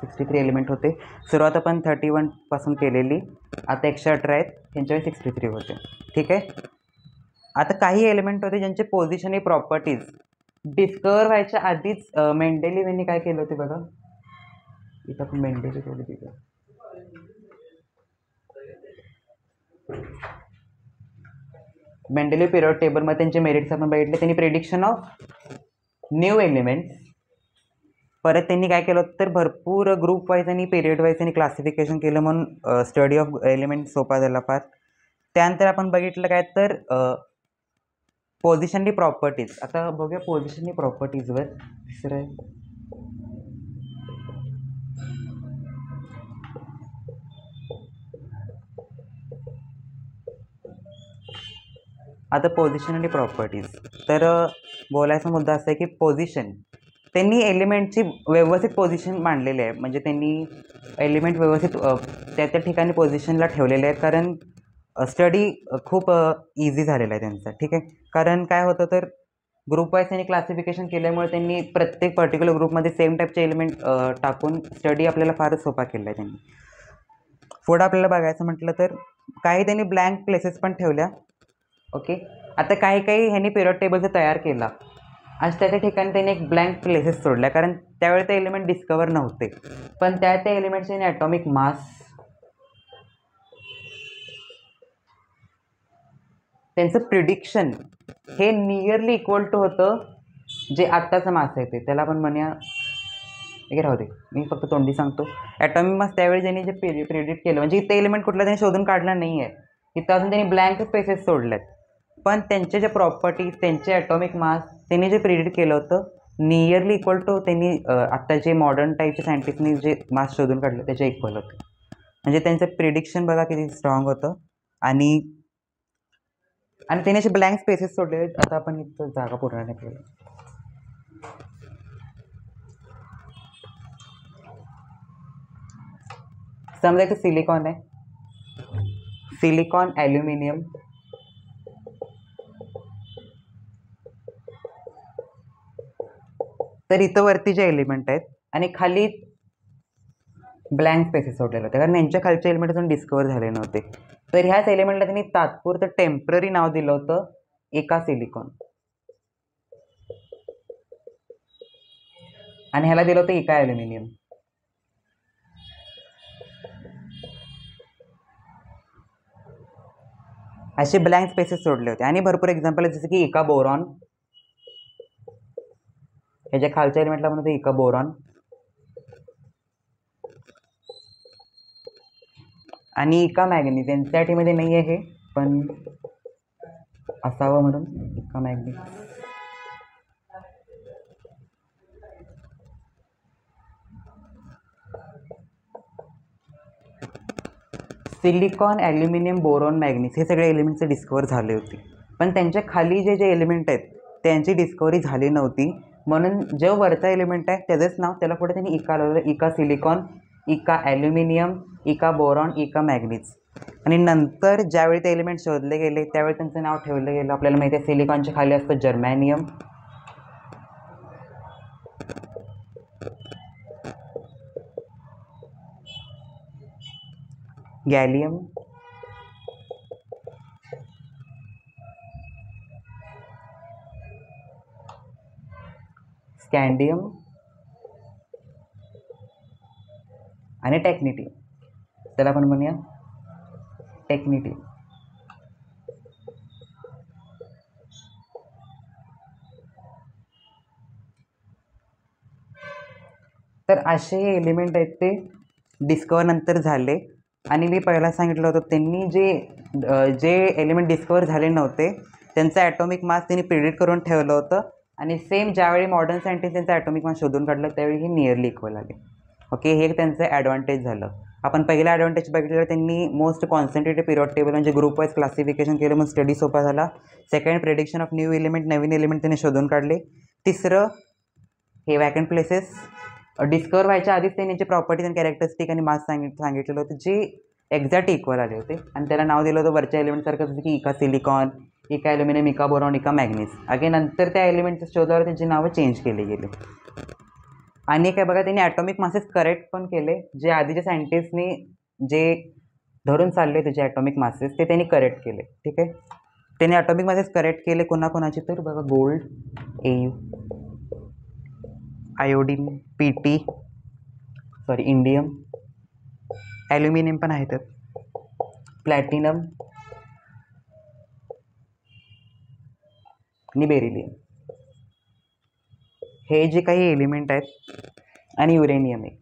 63 एलिमेंट होते. सुरुवात आपण 31 पासून केलेली, आता 118 आहेत, त्यांच्या वेळी 63 होते. ठीक आहे. आता काही एलिमेंट होते ज्यांचे पोझिशन ही प्रॉपर्टीज डिस्कवर व्हायच्या आधीच मेंडेलिव्ह यांनी काय केलं होते बघा, इथं आपण मेंडेलिव्ह थोडी दिलं. मेंडेलिव्ह पिरियड टेबलमध्ये त्यांचे मेरिट्स आपण बघितले. त्यांनी प्रेडिक्शन ऑफ न्यू एलिमेंट्स, परत त्यांनी काय केलं तर भरपूर ग्रुप वाईज आणि पिरियड वाईज त्यांनी क्लासिफिकेशन केलं, म्हणून स्टडी ऑफ एलिमेंट सोपा झाला फार. त्यानंतर आपण बघितलं काय तर पोझिशनली प्रॉपर्टीज. आता बघूया पोझिशनली प्रॉपर्टीजवर. तिसरं आहे आता पोझिशनली प्रॉपर्टीज. तर बोलायचा मुद्दा असा आहे की पोझिशन, त्यांनी एलिमेंटची व्यवस्थित पोझिशन मांडलेली आहे, म्हणजे त्यांनी एलिमेंट व्यवस्थित त्या त्या ठिकाणी पोझिशनला ठेवलेले आहेत, कारण स्टडी खूप इझी झालेला आहे त्यांचा. ठीक आहे. कारण काय होतं तर ग्रुप वाईज त्यांनी क्लासिफिकेशन केल्यामुळे त्यांनी प्रत्येक पर्टिक्युलर ग्रुपमध्ये सेम टाईपचे एलिमेंट टाकून स्टडी आपल्याला फारच सोपा केला आहे त्यांनी. पुढं आपल्याला बघायचं म्हटलं तर काही त्यांनी ब्लँक प्लेसेस पण ठेवल्या. ओके. आता काही काही ह्यांनी पिरियड टेबलचं तयार केला आणि त्याच्या ठिकाणी त्यांनी एक ब्लँक प्लेसेस सोडल्या, कारण त्यावेळी ते एलिमेंट डिस्कवर नव्हते. पण त्या एलिमेंटचे त्यांनी ॲटॉमिक मास, त्यांचं प्रिडिक्शन हे नियरली इक्वल टू होतं जे आत्ताचं मास आहे ते, त्याला आपण म्हणूया हे राहू दे, मी फक्त तोंडी सांगतो. ॲटॉमिक मास त्यावेळी त्यांनी जे प्रिडिक्ट केलं, म्हणजे इथे एलिमेंट कुठला त्यांनी शोधून काढला नाही आहे, इथं अजून त्यांनी ब्लँक स्पेसेस सोडल्यात, पण त्यांचे जे प्रॉपर्टीज, त्यांचे ॲटॉमिक मास त्यांनी जे प्रिडिक्ट केलं होतं नियरली इक्वल टू त्यांनी आत्ता जे मॉडर्न टाईपचे सायंटिस्टनी जे मास शोधून काढलं त्याच्या इक्वल होतं. म्हणजे त्यांचं प्रिडिक्शन बघा किती स्ट्रॉंग होतं. आणि त्यांनी असे ब्लँक स्पेसेस सोडले. आता आपण इथं जागा पूर्ण नाही केली. समजा इथं सिलिकॉन आहे, सिलिकॉन, ॲल्युमिनियम, तर इथं वरती जे एलिमेंट आहेत आणि खाली ब्लँक स्पेसेस सोडलेले होते, कारण यांच्या खालचे एलिमेंट अजून डिस्कवर झाले नव्हते. तर ह्याच एलिमेंटला त्यांनी तात्पुरतं टेम्पररी नाव दिलं होतं एका सिलिकॉन, आणि ह्याला दिलं होतं एका ॲल्युमिनियम. असे ब्लँक स्पेसेस सोडले होते. आणि भरपूर एक्झाम्पल आहे, जसं की एका बोरॉन, ह्याच्या खालच्या एलिमेंटला म्हणतो एका बोरॉन, आणि एका मॅग्नीज. एन सी आर टीमध्ये नाही आहे हे, पण असावं म्हणून एका manganese. Silicon, aluminium, boron, manganese हे सगळे एलिमेंट्स डिस्कवर झाले होते, पण त्यांच्या खाली जे एलिमेंट आहेत त्यांची डिस्कवरी झाली नव्हती. म्हणून जो वरचा एलिमेंट आहे त्याचंच नाव, त्याला पुढे त्यांनी इका लावलं, इका सिलिकॉन, इका ॲल्युमिनियम, इका बोरॉन, इका मॅग्नीज. आणि नंतर ज्यावेळी ते एलिमेंट शोधले गेले त्यावेळी त्यांचं नाव ठेवलं गेलं. आपल्याला माहिती आहे सिलिकॉनच्या खाली असतं जर्मॅनियम, गॅलियम, स्कँडियम आणि टेक्निटियम. त्याला आपण म्हणूया टेक्निटियम. तर असे हे एलिमेंट आहेत ते डिस्कवर नंतर झाले. आणि मी पहिला सांगितलं होतं त्यांनी जे एलिमेंट डिस्कवर झाले नव्हते त्यांचा ॲटॉमिक मास त्यांनी प्रिडिक्ट करून ठेवलं होतं, आणि सेम ज्यावेळी मॉडर्न सायंटिस्ट त्यांचं ॲटॉमिक मास शोधून काढलं त्यावेळी हे नियरली इक्वल आले. ओके, हे त्यांचं ॲडव्हान्टेज झालं. आपण पहिला ॲडव्हान्टेज बघितलं, त्यांनी मोस्ट कॉन्सन्ट्रेटेड पिरियड टेबल म्हणजे ग्रुप वाईज क्लासिफिकेशन केलं, मग स्टडी सोपा झाला. Second, prediction of new element, Naveen element त्यांनी शोधून काढले. तिसरं, हे वॅकंट प्लेसेस डिस्कवर व्हायच्या आधीच त्यांनी याचे प्रॉपर्टीज आणि कॅरेक्टरिस्टिक आणि मास सांगितलेलं होतं, जे एक्झॅक्ट इक्वल आले होते. आणि त्याला नाव दिलं होतं वरच्या एलिमेंटसारखं, जसं की इका सिलिकॉन, इका ॲल्युमिनियम, इका बोरॉन, इका मॅग्नीज. अगे नंतर त्या एलिमेंटच्या शोधावर त्यांची नावं चेंज केली गेली. आणि काय बघा, त्यांनी ॲटॉमिक मासेस करेक्ट पण केले. जे आधीच्या सायंटिस्टनी जे धरून चालले होते जे ॲटॉमिक मासेस, ते त्यांनी करेक्ट केले. ठीक आहे, त्यांनी ॲटॉमिक मासेस करेक्ट केले कोणाकोणाचे, तर बघा gold, AU, iodine, PT, indium, aluminium पण आहेत, प्लॅटिनम आणि बेरिलियम. हे जे काही एलिमेंट आहेत आणि युरेनियम एक,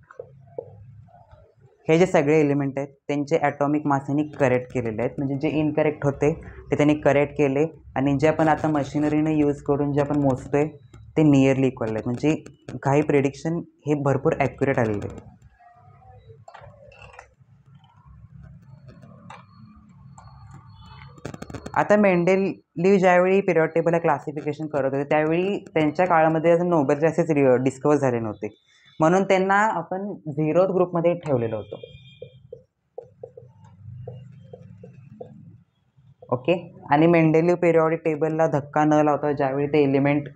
हे जे सगळे एलिमेंट आहेत त्यांचे ॲटॉमिक मास यांनी करेक्ट केलेले आहेत. म्हणजे जे इनकरेक्ट होते ते त्यांनी करेक्ट केले. आणि जे आपण आता मशिनरीने यूज करून जे आपण मोजतोय ते नियरली इक्वल आहेत. म्हणजे काही प्रेडिक्शन हे भरपूर ॲक्युरेट आलेले आहे. आता मेंडेलीव ज्यावेळी पिरियड टेबल क्लासिफिकेशन करत होते त्यावेळी त्यांच्या काळामध्ये असं नोबेल क्लासेस डिस्कवर झाले नव्हते, म्हणून त्यांना आपण 0th ग्रुपमध्ये ठेवलेलं होतं. ओके, आणि मेंडेलीव पिरियॉडिक टेबलला धक्का न लावता ज्यावेळी ते एलिमेंट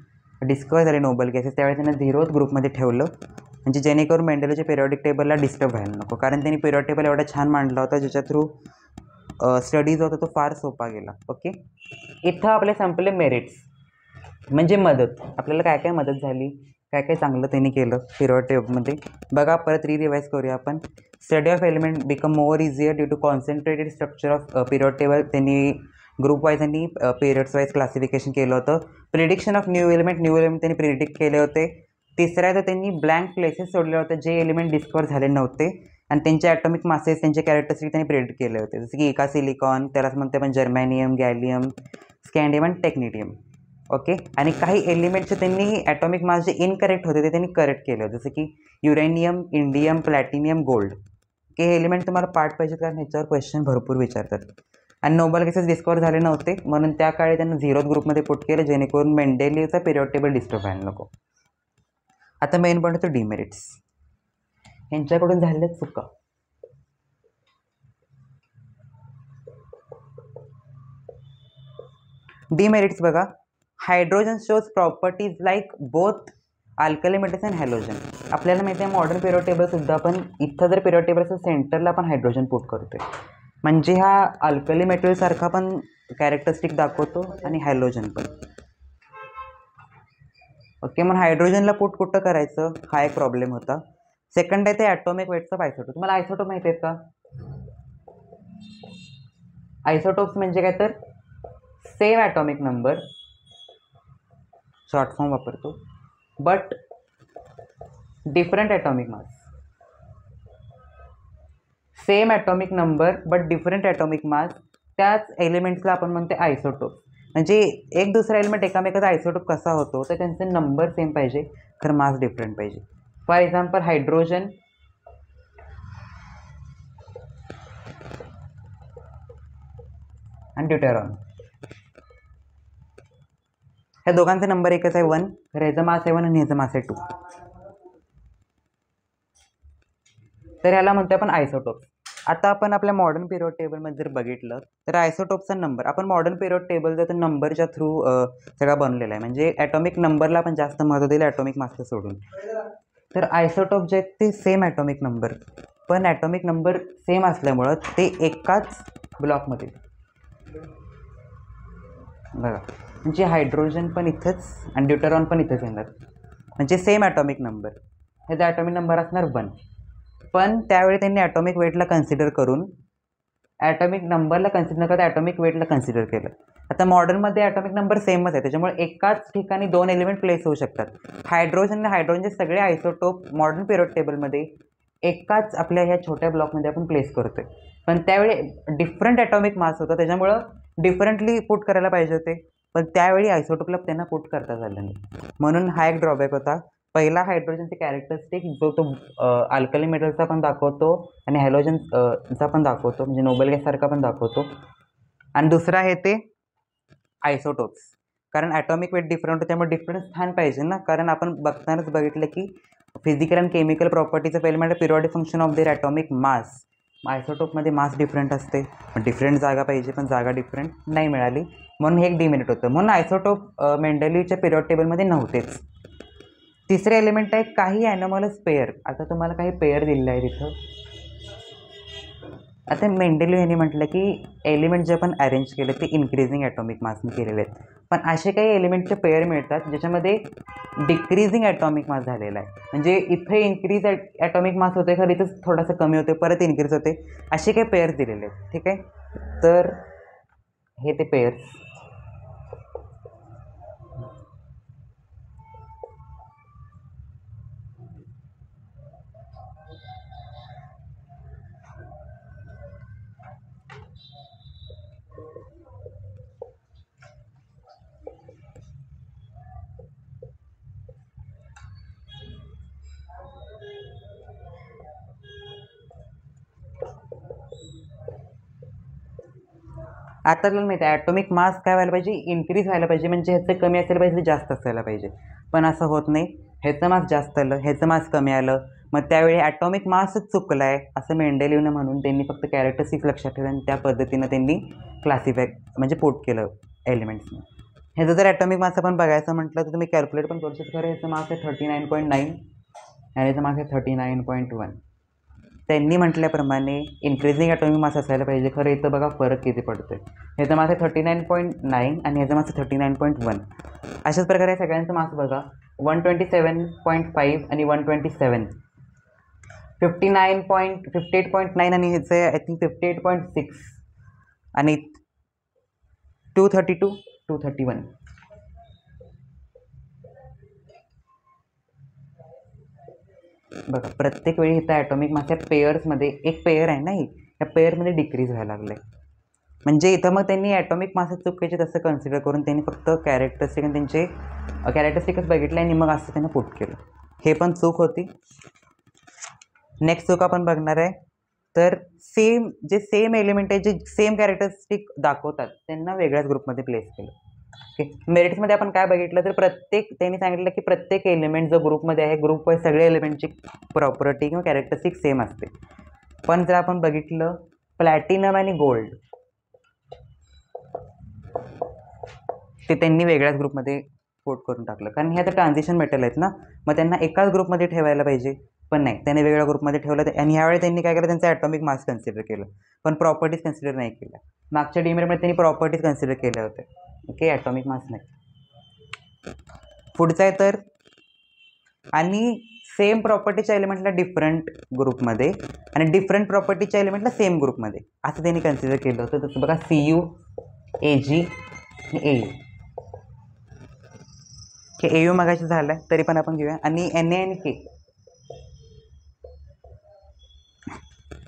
डिस्कवर झाले नोबेल गॅसेस त्यावेळी त्यांना 0th ग्रुपमध्ये ठेवलं, म्हणजे जेणेकरून मेंडेलीवच्या पिरियॉडिक टेबलला डिस्टर्ब व्हायला नको. कारण त्यांनी पिरियड टेबल एवढा छान मांडला होता ज्याच्या थ्रू स्टडीज होता तो फार सोपा गेला. ओके, इथं आपले संपले मेरिट्स म्हणजे मदत. आपल्याला काय काय मदत झाली, काय काय चांगलं त्यांनी केलं पिरियड टेबलमध्ये बघा. परत रिवाइज करूया आपण. Study of element become more easier due to concentrated structure of period table. त्यांनी ग्रुप वाईज आणि पिरियड्स वाईज क्लासिफिकेशन केलं होतं. प्रिडिक्शन ऑफ न्यू एलिमेंट त्यांनी प्रिडिक्ट केले होते. तिसऱ्या तर त्यांनी ब्लँक प्लेसेस सोडले होते जे एलिमेंट डिस्कवर झाले नव्हते आणि त्यांचे ॲटॉमिक मासेस त्यांचे कॅरेक्टरिस्टिक त्यांनी प्रिडिक्ट केले होते. जसं की इका सिलिकॉन, त्यालाच म्हणते आपण जर्मॅनियम, गॅलियम, स्कॅन्डियम आणि टेक्निडियम. ओके, आणि काही एलिमेंटचे त्यांनी ॲटॉमिक मास जे इनकरेक्ट होते ते त्यांनी करेक्ट केले होते, जसं की युरेनियम, इंडियम, प्लॅटिनियम, गोल्ड. हे एलिमेंट तुम्हाला पार्ट पाहिजे कारण ह्याच्यावर क्वेश्चन भरपूर विचारतात. आणि नोबेल केसेस डिस्कवर झाले नव्हते म्हणून त्या काळी त्यांना 0th ग्रुपमध्ये पुट केलं जेणेकरून मेंडेलीवचा पिरियड टेबल डिस्टर्ब व्हायला नको. आता मेन पॉईंट होतो डिमेरिट्स. यांच्याकडून झालेल्या चुका. डिमेरिट्स बघा. Hydrogen shows properties like both alkali metals and halogen. आपल्याला माहिती आहे मॉडर्न पिरियड टेबल सुद्धा आपण इथं जर पिरियड टेबलचं सेंटरला आपण हायड्रोजन पुट करतोय म्हणजे हा अल्कली मेटल सारखा पण कॅरेक्टरिस्टिक दाखवतो आणि हॅलोजन पण. ओके, मग हायड्रोजनला पुट कुठं करायचं हा एक प्रॉब्लेम होता. सेकंड आहे ते ॲटॉमिक वेटचं आयसोटोप. तुम्हाला आयसोटोप माहिती आहेत का? आयसोटोप्स म्हणजे काय तर same atomic number, short form वापरतो, but different atomic mass. Same atomic number but different atomic mass, त्याच एलिमेंट्सला आपण म्हणते आयसोटोप. म्हणजे एक दुसरा एलिमेंट एकामेकाचा आयसोटोप कसा होतो तर त्यांचे नंबर सेम पाहिजे खरं मास डिफरंट पाहिजे. फॉर एक्झाम्पल हायड्रोजन आणि ड्यूटेरॉन, ह्या दोघांचे नंबर एकच आहे 1, तर ह्याचा मास आहे 1 आणि ह्याचा मास आहे 2. तर ह्याला म्हणतो आपण आयसोटोप. आता आपण आपल्या मॉडर्न पिरियड टेबलमध्ये जर बघितलं तर आयसोटोपचा नंबर आपण मॉडर्न पिरियड टेबल तर नंबरच्या थ्रू सगळा बनलेला आहे. म्हणजे ॲटॉमिक नंबरला आपण जास्त महत्त्व दिलं ॲटॉमिक मासला सोडून. तर आयसोटोप जे आहेत ते सेम ॲटॉमिक नंबर पण ॲटॉमिक नंबर सेम असल्यामुळं ते एकाच ब्लॉकमध्ये बघा. म्हणजे हायड्रोजन पण इथंच आणि ड्यूटेरॉन पण इथंच येणार म्हणजे सेम ॲटॉमिक नंबर. ह्याचा ॲटॉमिक नंबर असणार 1. पण त्यावेळी त्यांनी ॲटॉमिक वेटला कन्सिडर करून ॲटॉमिक नंबरला कन्सिडर करता ॲटॉमिक वेटला कन्सिडर केलं. आता मॉडर्नमध्ये ॲटॉमिक नंबर सेमच आहे त्याच्यामुळे एकाच ठिकाणी 2 एलिमेंट प्लेस होऊ शकतात. हायड्रोजन आणि हायड्रोजनचे सगळे आयसोटोप मॉडर्न पिरियड टेबलमध्ये एकाच आपल्या ह्या छोट्या ब्लॉकमध्ये आपण प्लेस करतोय. पण त्यावेळी डिफरंट ॲटॉमिक मास होता त्याच्यामुळं डिफरंटली पुट करायला पाहिजे होते. पण त्यावेळी आयसोटोपला त्यांना पुट करता झालं नाही, म्हणून हा एक ड्रॉबॅक होता. पहिला हायड्रोजनचे कॅरेक्टरिस्टिक जो तो अल्कली मेटलचा पण दाखवतो आणि हॅलोजनचा पण दाखवतो, म्हणजे नोबेल गॅससारखा पण दाखवतो. आणि दुसरा आहे ते आयसोटोप्स, कारण ॲटॉमिक वेट डिफरंट होतं त्यामुळे डिफरंट स्थान पाहिजे ना, कारण आपण बघतानाच बघितलं की फिजिकल आणि केमिकल प्रॉपर्टीचं पहिलं म्हणजे periodic function of their atomic mass. आयसोटोपमध्ये मास डिफरंट असते, डिफरंट जागा पाहिजे पण जागा डिफरंट नाही मिळाली, म्हणून हे एक डिमेरिट होतं. म्हणून आयसोटोप मेंडेलिव्हच्या पिरियड टेबलमध्ये नव्हतेच. तिसरे एलिमेंट आहे काही ॲनोमलस पेअर. आता तुम्हाला काही पेअर दिलेलं आहे तिथं. आता मेंडेलिव्ह यांनी म्हटलं की एलिमेंट जे आपण अरेंज केले ते इन्क्रीजिंग ॲटॉमिक मासने केलेले आहेत, पण असे काही एलिमेंटचे पेअर मिळतात ज्याच्यामध्ये डिक्रीजिंग ॲटॉमिक मास झालेला आहे. म्हणजे इथे इन्क्रीज ॲटॉमिक मास होते, खरं इथं थोडंसं कमी होते, परत इन्क्रीज होते, असे काही पेअर्स दिलेले आहेत. ठीक आहे, तर हे ते पेअर्स. आता आपल्याला माहिती आहे ॲटॉमिक मास काय व्हायला पाहिजे, इन्क्रीज व्हायला पाहिजे, म्हणजे ह्याचं कमी असायला पाहिजे, जास्त असायला पाहिजे, पण असं होत नाही. ह्याचं मास जास्त आलं, ह्याचं मास कमी आलं, मग त्यावेळी ॲटॉमिक मासच चुकला आहे असं मेंडेलिव्हनं म्हणून त्यांनी फक्त कॅरेक्टरिस्टिक्स लक्षात ठेवलं आणि त्या पद्धतीनं त्यांनी क्लासिफाय म्हणजे पोट केलं एलिमेंट्सने. ह्याचं जर ॲटॉमिक मास आपण बघायचं म्हटलं तर तुम्ही कॅल्क्युलेट पण करू शकता. खरं ह्याचं मास आहे 39.9 आणि ह्याचं मास आहे 39.1. त्यांनी म्हटल्याप्रमाणे इन्क्रीजिंग ॲटॉमिक मास असायला पाहिजे, खरं इथं बघा फरक किती पडतो आहे. ह्याचा मास आहे 39.9 आणि ह्याचा मास आहे 39.1. अशाच प्रकारे सगळ्यांचा मास बघा 127.5 आणि 127, 58.9 आणि ह्याचं आहे आय थिंक 58.6 आणि 232, 231. बघा प्रत्येक वेळी इथं ॲटॉमिक मास या पेअर्समध्ये एक पेअर आहे नाही, या पेअरमध्ये डिक्रीज व्हायला लागलं आहे. म्हणजे इथं मग त्यांनी ॲटॉमिक मासच चुकीचे तसं कन्सिडर करून त्यांनी फक्त कॅरेक्टरिस्टिक आणि त्यांचे कॅरेक्टरिस्टिकच बघितले आणि मग असं त्यांना पुट केलं. हे पण चूक होती. नेक्स्ट चूक आपण बघणार आहे, तर सेम एलिमेंट आहे जे सेम कॅरेक्टरिस्टिक दाखवतात त्यांना वेगळ्याच ग्रुपमध्ये प्लेस केलं. ओके, मेरिट्समध्ये आपण काय बघितलं तर त्यांनी सांगितलं की प्रत्येक एलिमेंट जो ग्रुपमध्ये आहे ग्रुप वाईज सगळे एलिमेंटची प्रॉपर्टी किंवा कॅरेक्टरिस्टिक सेम असते. पण जर आपण बघितलं प्लॅटिनम आणि गोल्ड ते त्यांनी वेगळ्याच ग्रुपमध्ये कोट करून टाकलं, कारण हे आता ट्रान्झिशन मेटल आहेत ना, मग त्यांना एकाच ग्रुपमध्ये ठेवायला पाहिजे, पण नाही त्याने वेगळ्या ग्रुपमध्ये ठेवलं. आणि ह्यावेळी त्यांनी काय केलं, त्यांचं ॲटॉमिक मास कन्सिडर केलं पण प्रॉपर्टीज कन्सिडर नाही केल्या. मागच्या डिमेरिटमध्ये त्यांनी प्रॉपर्टीज कन्सिडर केल्या होत्या, ओके, ॲटॉमिक मास नाही. पुढचं आहे तर आणि सेम प्रॉपर्टीच्या एलिमेंटला डिफरंट ग्रुपमध्ये आणि डिफरंट प्रॉपर्टीच्या एलिमेंटला सेम ग्रुपमध्ये असं त्यांनी कन्सिडर केलं होतं. तसं बघा CU, AG आणि AU. हे AU मगाशी झालं आहे तरी पण आपण घेऊया. आणि Na आणि K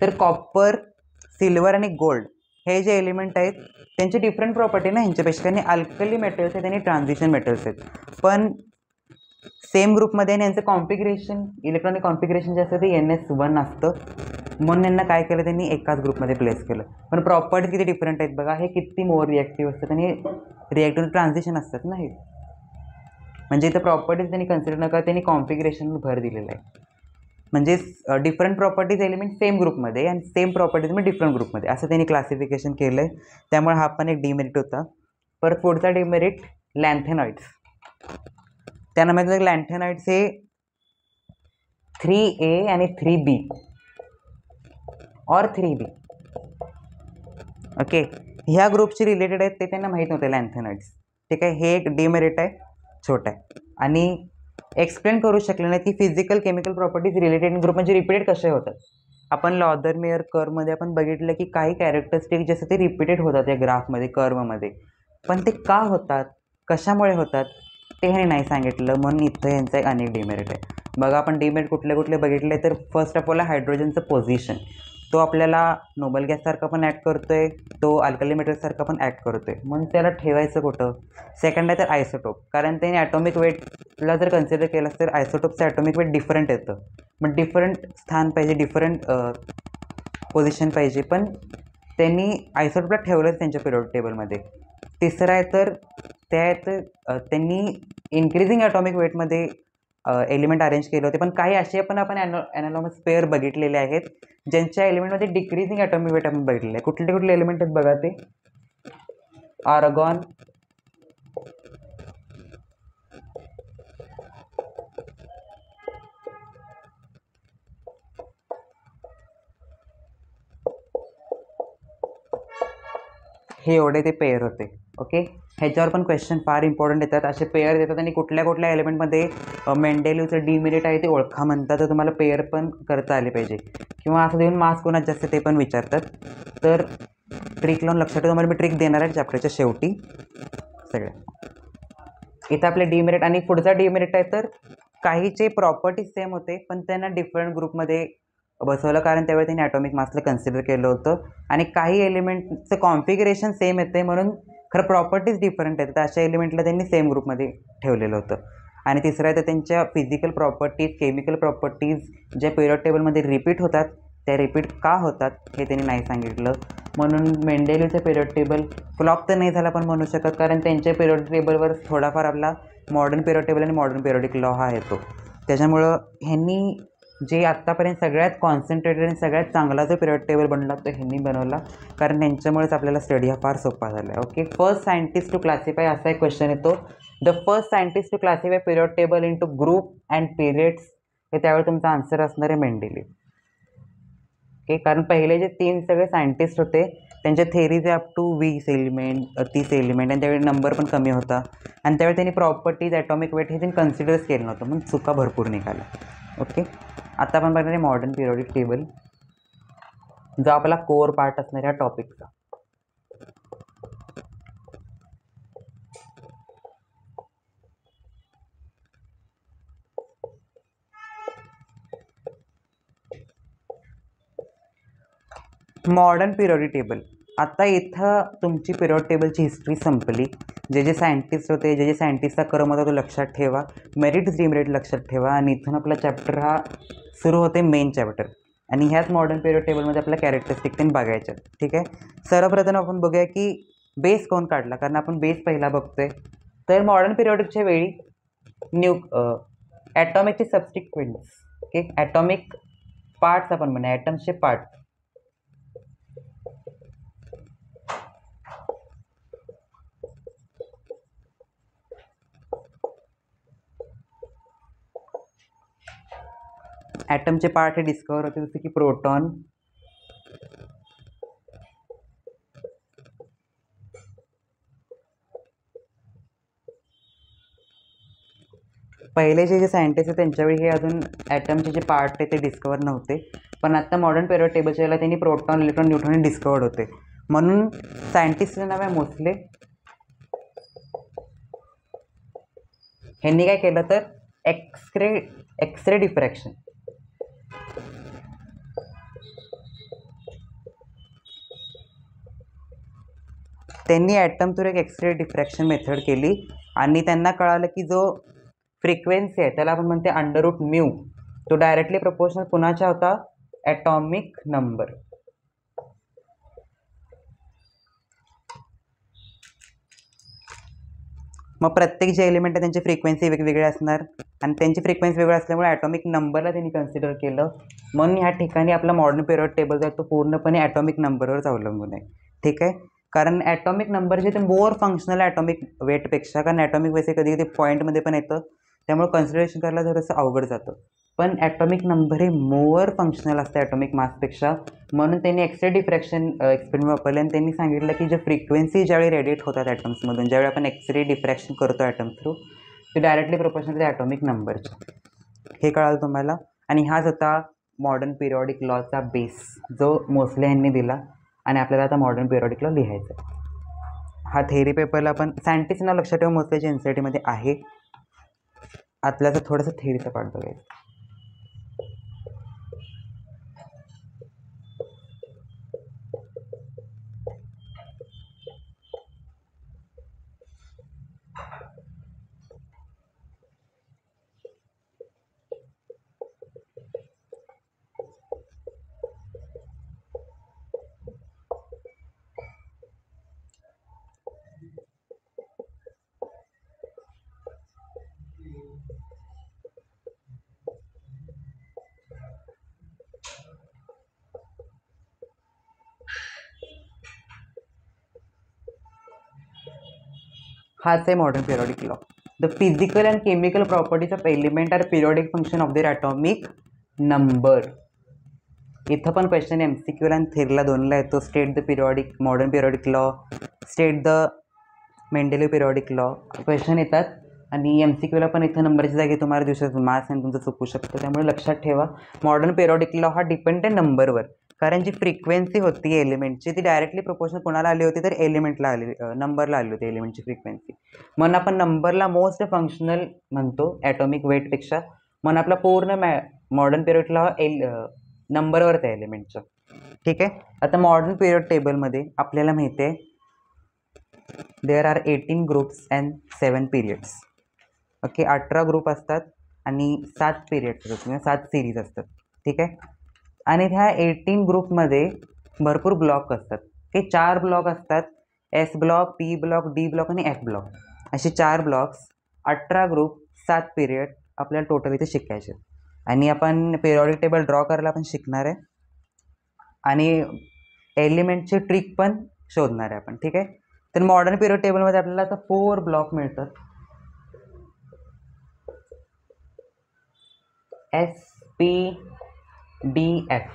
तर कॉपर, सिल्वर आणि गोल्ड हे जे एलिमेंट आहेत त्यांची डिफरंट प्रॉपर्टी ना ह्यांच्यापेक्षा, आणि अल्कली मेटल्स आहेत आणि ट्रान्झिशन मेटल्स आहेत, पण सेम ग्रुपमध्ये आणि यांचं कॉन्फिगरेशन इलेक्ट्रॉनिक कॉन्फिगरेशन जे असतं ते NS1 असतं, म्हणून यांना काय केलं त्यांनी एकाच ग्रुपमध्ये प्लेस केलं. पण प्रॉपर्टीज किती डिफरंट आहेत बघा, हे किती मोर रिॲक्टिव्ह असतात आणि रिॲक्टिव्ह ट्रान्झिशन असतात ना हे, म्हणजे इथं प्रॉपर्टीज त्यांनी कन्सिडर न करता त्यांनी कॉन्फिगरेशन भर दिलेलं आहे. म्हणजे डिफरंट प्रॉपर्टीज एलिमेंट सेम ग्रुपमध्ये आणि सेम प्रॉपर्टीज मग डिफरंट ग्रुपमध्ये असं त्यांनी क्लासिफिकेशन केलं आहे, त्यामुळे हा पण एक डिमेरिट होता. परत पुढचा डिमेरिट लॅन्थेनॉइड्स. त्यानंतर लॅन्थेनॉइड्स हे 3A आणि 3B और 3B, ओके, ह्या ग्रुपशी रिलेटेड आहेत ते त्यांना माहीत नव्हते लॅन्थेनॉइड्स. ठीक आहे, हे एक डिमेरिट आहे, छोटा आहे. आणि एक्सप्लेन करू शकले नाही की physical chemical properties related group म्हणजे रिपीटेड कसे होतात. आपण लॉदरमेयर कर्वमध्ये आपण बघितलं की काही कॅरेक्टरिस्टिक जसं ते रिपीटेड होतात या ग्राफमध्ये कर्वमध्ये, पण ते का होतात, कशामुळे होतात ते हे नाही सांगितलं, म्हणून इथं यांचं एक अनेक डिमेरिट आहे. बघा आपण डिमेरिट कुठले कुठले बघितले तर फर्स्ट ऑफ ऑल हायड्रोजनचं पोझिशन. तो आपल्याला नोबल गॅससारखं पण ॲक्ट करतो आहे, तो अल्कली मेटलसारखं पण ॲक्ट करतो आहे. म्हणून त्याला ठेवायचं कुठं? सेकंड आहे तर आयसोटोप, कारण त्याने ॲटॉमिक वेटला जर कन्सिडर केलं तर आयसोटोपचं ॲटॉमिक वेट डिफरंट येतं. मग डिफरंट स्थान पाहिजे, डिफरंट पोझिशन पाहिजे, पण त्यांनी आयसोटोपला ठेवलंच त्यांच्या पिरियॉडिक टेबलमध्ये. तिसरं आहे तर त्यात त्यांनी इन्क्रीजिंग ॲटॉमिक वेटमध्ये एलिमेंट अरेंज केले होते, पण काही असे पण आपण ॲनालॉगस पेअर बघितलेले आहेत ज्यांच्या एलिमेंटमध्ये डिक्रीजिंग ॲटॉमिक वेट आपण बघितलेलं आहे. कुठले कुठले एलिमेंट आहेत बघा ते? आर्गॉन, हे एवढे ते पेअर होते. ओके, ह्याच्यावर पण क्वेश्चन फार इम्पॉर्टंट येतात. असे पेअर देतात आणि कुठल्या कुठल्या एलिमेंटमध्ये मेंडेलिव्हचं डिमेरिट आहे ते ओळखा म्हणतात, तर तुम्हाला पेअर पण करता आले पाहिजे. किंवा असं देऊन मार्क्स कोणात जास्त ते पण विचारतात. तर ट्रिक लावून लक्षात ठेवा, तुम्हाला मी ट्रिक देणार आहे चॅप्टरच्या शेवटी सगळ्या. इथं आपले डिमेरिट आणि पुढचा डिमेरिट आहे तर काहीचे प्रॉपर्टीज सेम होते, पण त्यांना डिफरंट ग्रुपमध्ये बसवलं, कारण त्यावेळी त्यांनी ॲटॉमिक मासला कन्सिडर केलं होतं. आणि काही एलिमेंटचं कॉन्फिगरेशन सेम येते, म्हणून खरं प्रॉपर्टीज डिफरंट आहेत, तर अशा एलिमेंटला त्यांनी सेम ग्रुपमध्ये ठेवलेलं होतं. आणि तिसरं आहे तर त्यांच्या फिजिकल प्रॉपर्टीज, केमिकल प्रॉपर्टीज ज्या पिरियड टेबलमध्ये रिपीट होतात, त्या रिपीट का होतात हे त्यांनी नाही सांगितलं. म्हणून मेंडेलिव्हचं पिरियड टेबल फ्लॉप तर नाही झाला पण म्हणू शकत, कारण त्यांच्या पिरियड टेबलवर थोडाफार आपला मॉडर्न पिरियड टेबल आणि मॉडर्न पिरियडिक लॉ हा येतो. त्याच्यामुळं ह्यांनी जे आत्तापर्यंत सगळ्यात कॉन्सन्ट्रेटेड आणि सगळ्यात चांगला जो पिरियड टेबल बनला तो ह्यांनी बनवला, कारण त्यांच्यामुळेच आपल्याला स्टडी हा फार सोपा झाला आहे. Okay, first scientist to classify असा एक क्वेश्चन येतो. The first scientist to classify period table into group and periods, हे त्यावेळी तुमचा आन्सर असणार आहे मेंडेलिव्ह. ओके, कारण पहिले जे 3 सगळे सायंटिस्ट होते त्यांच्या theories up to 20 element 30 element, आणि त्यावेळी नंबर पण कमी होता, आणि त्यावेळी त्यांनी प्रॉपर्टीज ॲटॉमिक वेट हे त्यांनी कन्सिडरच केलं नव्हतं, मग चुका भरपूर निघाल्या. ओके, आता आपण बघणार आहे मॉडर्न पिरियडिक टेबल, जो आपला कोर पार्ट असणार या टॉपिकचा. Modern periodic table. आता इथं तुमची पिरियड टेबलची हिस्ट्री संपली. जे जे सायंटिस्ट होते, जे जे सायंटिस्टचा क्रम होता तो लक्षात ठेवा, मेरिट्स डिमेरिट लक्षात ठेवा, आणि इथून आपला चॅप्टर हा सुरू होते मेन चॅप्टर. आणि ह्याच मॉडर्न पिरियड टेबलमध्ये आपल्या कॅरेक्टरिस्टिक त्यांनी बघायच्या. ठीक आहे, सर्वप्रथम आपण बघूया की बेस कोण काढला, कारण आपण बेस पहिला बघतोय. तर मॉडर्न पिरियडिकच्या वेळी ॲटॉमिकचे सबस्टिक्वेंट्स, ओके, ॲटॉमिक पार्ट्स आपण म्हणूया, ॲटम्सचे पार्ट, ॲटमचे पार्ट हे डिस्कवर होते, जसे की प्रोटॉन, पहिले जे सायंटिस्ट आहेत त्यांच्यावेळी हे अजून ॲटमचे जे पार्ट आहे ते डिस्कवर नव्हते, पण आता मॉडर्न पिरियड टेबलच्या वेळेला त्यांनी प्रोटॉन, इलेक्ट्रॉन, न्यूट्रॉन डिस्कवर्ड होते. म्हणून सायंटिस्टचं नाव आहे मोस्ले. ह्यांनी काय केलं तर एक्सरे डिफ्रॅक्शन, त्यांनी ॲटम थ्रू एक एक्सरे डिफ्रॅक्शन मेथड केली, आणि त्यांना कळालं की जो फ्रिक्वेन्सी आहे त्याला आपण म्हणते अंडररूट म्यू, तो डायरेक्टली प्रपोर्शनल कुणाच्या होता? Atomic number. मग प्रत्येक जे एलिमेंट आहे त्यांची फ्रिक्वेन्सी वेगवेगळी असणार, आणि त्यांची फ्रिक्वेन्सी वेगळी असल्यामुळे ॲटॉमिक नंबरला त्यांनी कन्सिडर केलं. म्हणून ह्या ठिकाणी आपला मॉडर्न पिरियड टेबल जो आहे तो पूर्णपणे ॲटॉमिक नंबरवरच अवलंबून आहे. ठीक आहे, कारण ॲटॉमिक नंबर जे ते मोर फंक्शनल ॲटॉमिक वेटपेक्षा, कारण ॲटॉमिक वेट कधी कधी पॉईंटमध्ये पण येतं, त्यामुळे कन्सिडरेशन करायला थोडंसं अवघड जातं. पण ॲटॉमिक नंबर हे मोर फंक्शनल असतं ॲटॉमिक मासपेक्षा, म्हणून त्यांनी एक्सरे डिफ्रॅक्शन एक्सपेरिमेंट वापरले, आणि त्यांनी सांगितलं की जे फ्रिक्वेन्सी ज्यावेळी रेडिएट होतात ॲटम्समधून, ज्यावेळी आपण एक्सरे डिफ्रॅक्शन करतो ॲटम थ्रू, ते डायरेक्टली प्रोपोर्शनल ॲटॉमिक नंबरच्या. हे कळालं तुम्हाला. आणि हाच होता मॉडर्न पिरियॉडिक लॉचा बेस, जो मोस्ले यांनी दिला, आणि आपल्याला आता मॉडर्न पिरियॉडिक लॉ लिहायचं आहे. हा थेअरी पेपरला पण सायंटिस्ट नाव लक्षात ठेवा मोस्लेच्या एनसीईआरटीमध्ये आहे. आतल्याचं थोडंसं थेअरीचं पार्ट बघायचं. हाच आहे modern periodic law. The physical and chemical properties of element are periodic function of their atomic number. इथं पण क्वेश्चन MCQ आणि थेरीला दोनला येतो. State the periodic modern periodic law, state the Mendeleev periodic law question येतात. आणि MCQला पण इथं नंबरच्या जागी तुम्हाला दिवसात मार्क्स आणि तुमचं चुकू शकतं. त्यामुळे लक्षात ठेवा मॉडर्न पिरियॉडिक लॉ हा डिपेंड आहे नंबरवर. कारण जी फ्रिक्वेन्सी होती एलिमेंटची ती डायरेक्टली प्रोपोर्शनल कोणाला आली होती तर एलिमेंटला आली, नंबरला आली होती एलिमेंटची फ्रिक्वेन्सी. म्हणून आपण नंबरला मोस्ट फंक्शनल म्हणतो ॲटॉमिक वेटपेक्षा. म्हणून आपला पूर्ण मॉडर्न पिरियड लॉ नंबरवरच आहे एलिमेंटच्या. ठीक आहे. आता मॉडर्न पिरियड टेबलमध्ये आपल्याला माहिती आहे there are 18 groups and 7 periods. Okay, 18 group असतात आणि 7 पिरियड्स असतात म्हणजे 7 सिरीज असतात. ठीक आहे. आणि ह्या 18 ग्रुपमध्ये भरपूर ब्लॉक असतात. हे 4 ब्लॉक असतात, S block, P block, D block आणि F ब्लॉक. असे 4 ब्लॉक्स, 18 ग्रुप, 7 पिरियड आपल्याला टोटल इथे शिकायचे. आणि आपण पिरियॉडिक टेबल ड्रॉ करायला पण शिकणार आहे आणि एलिमेंटची ट्रिक पण शोधणार आहे आपण. ठीक आहे. तर मॉडर्न पिरियड टेबलमध्ये आपल्याला आता 4 ब्लॉक मिळतात. S, P, D, F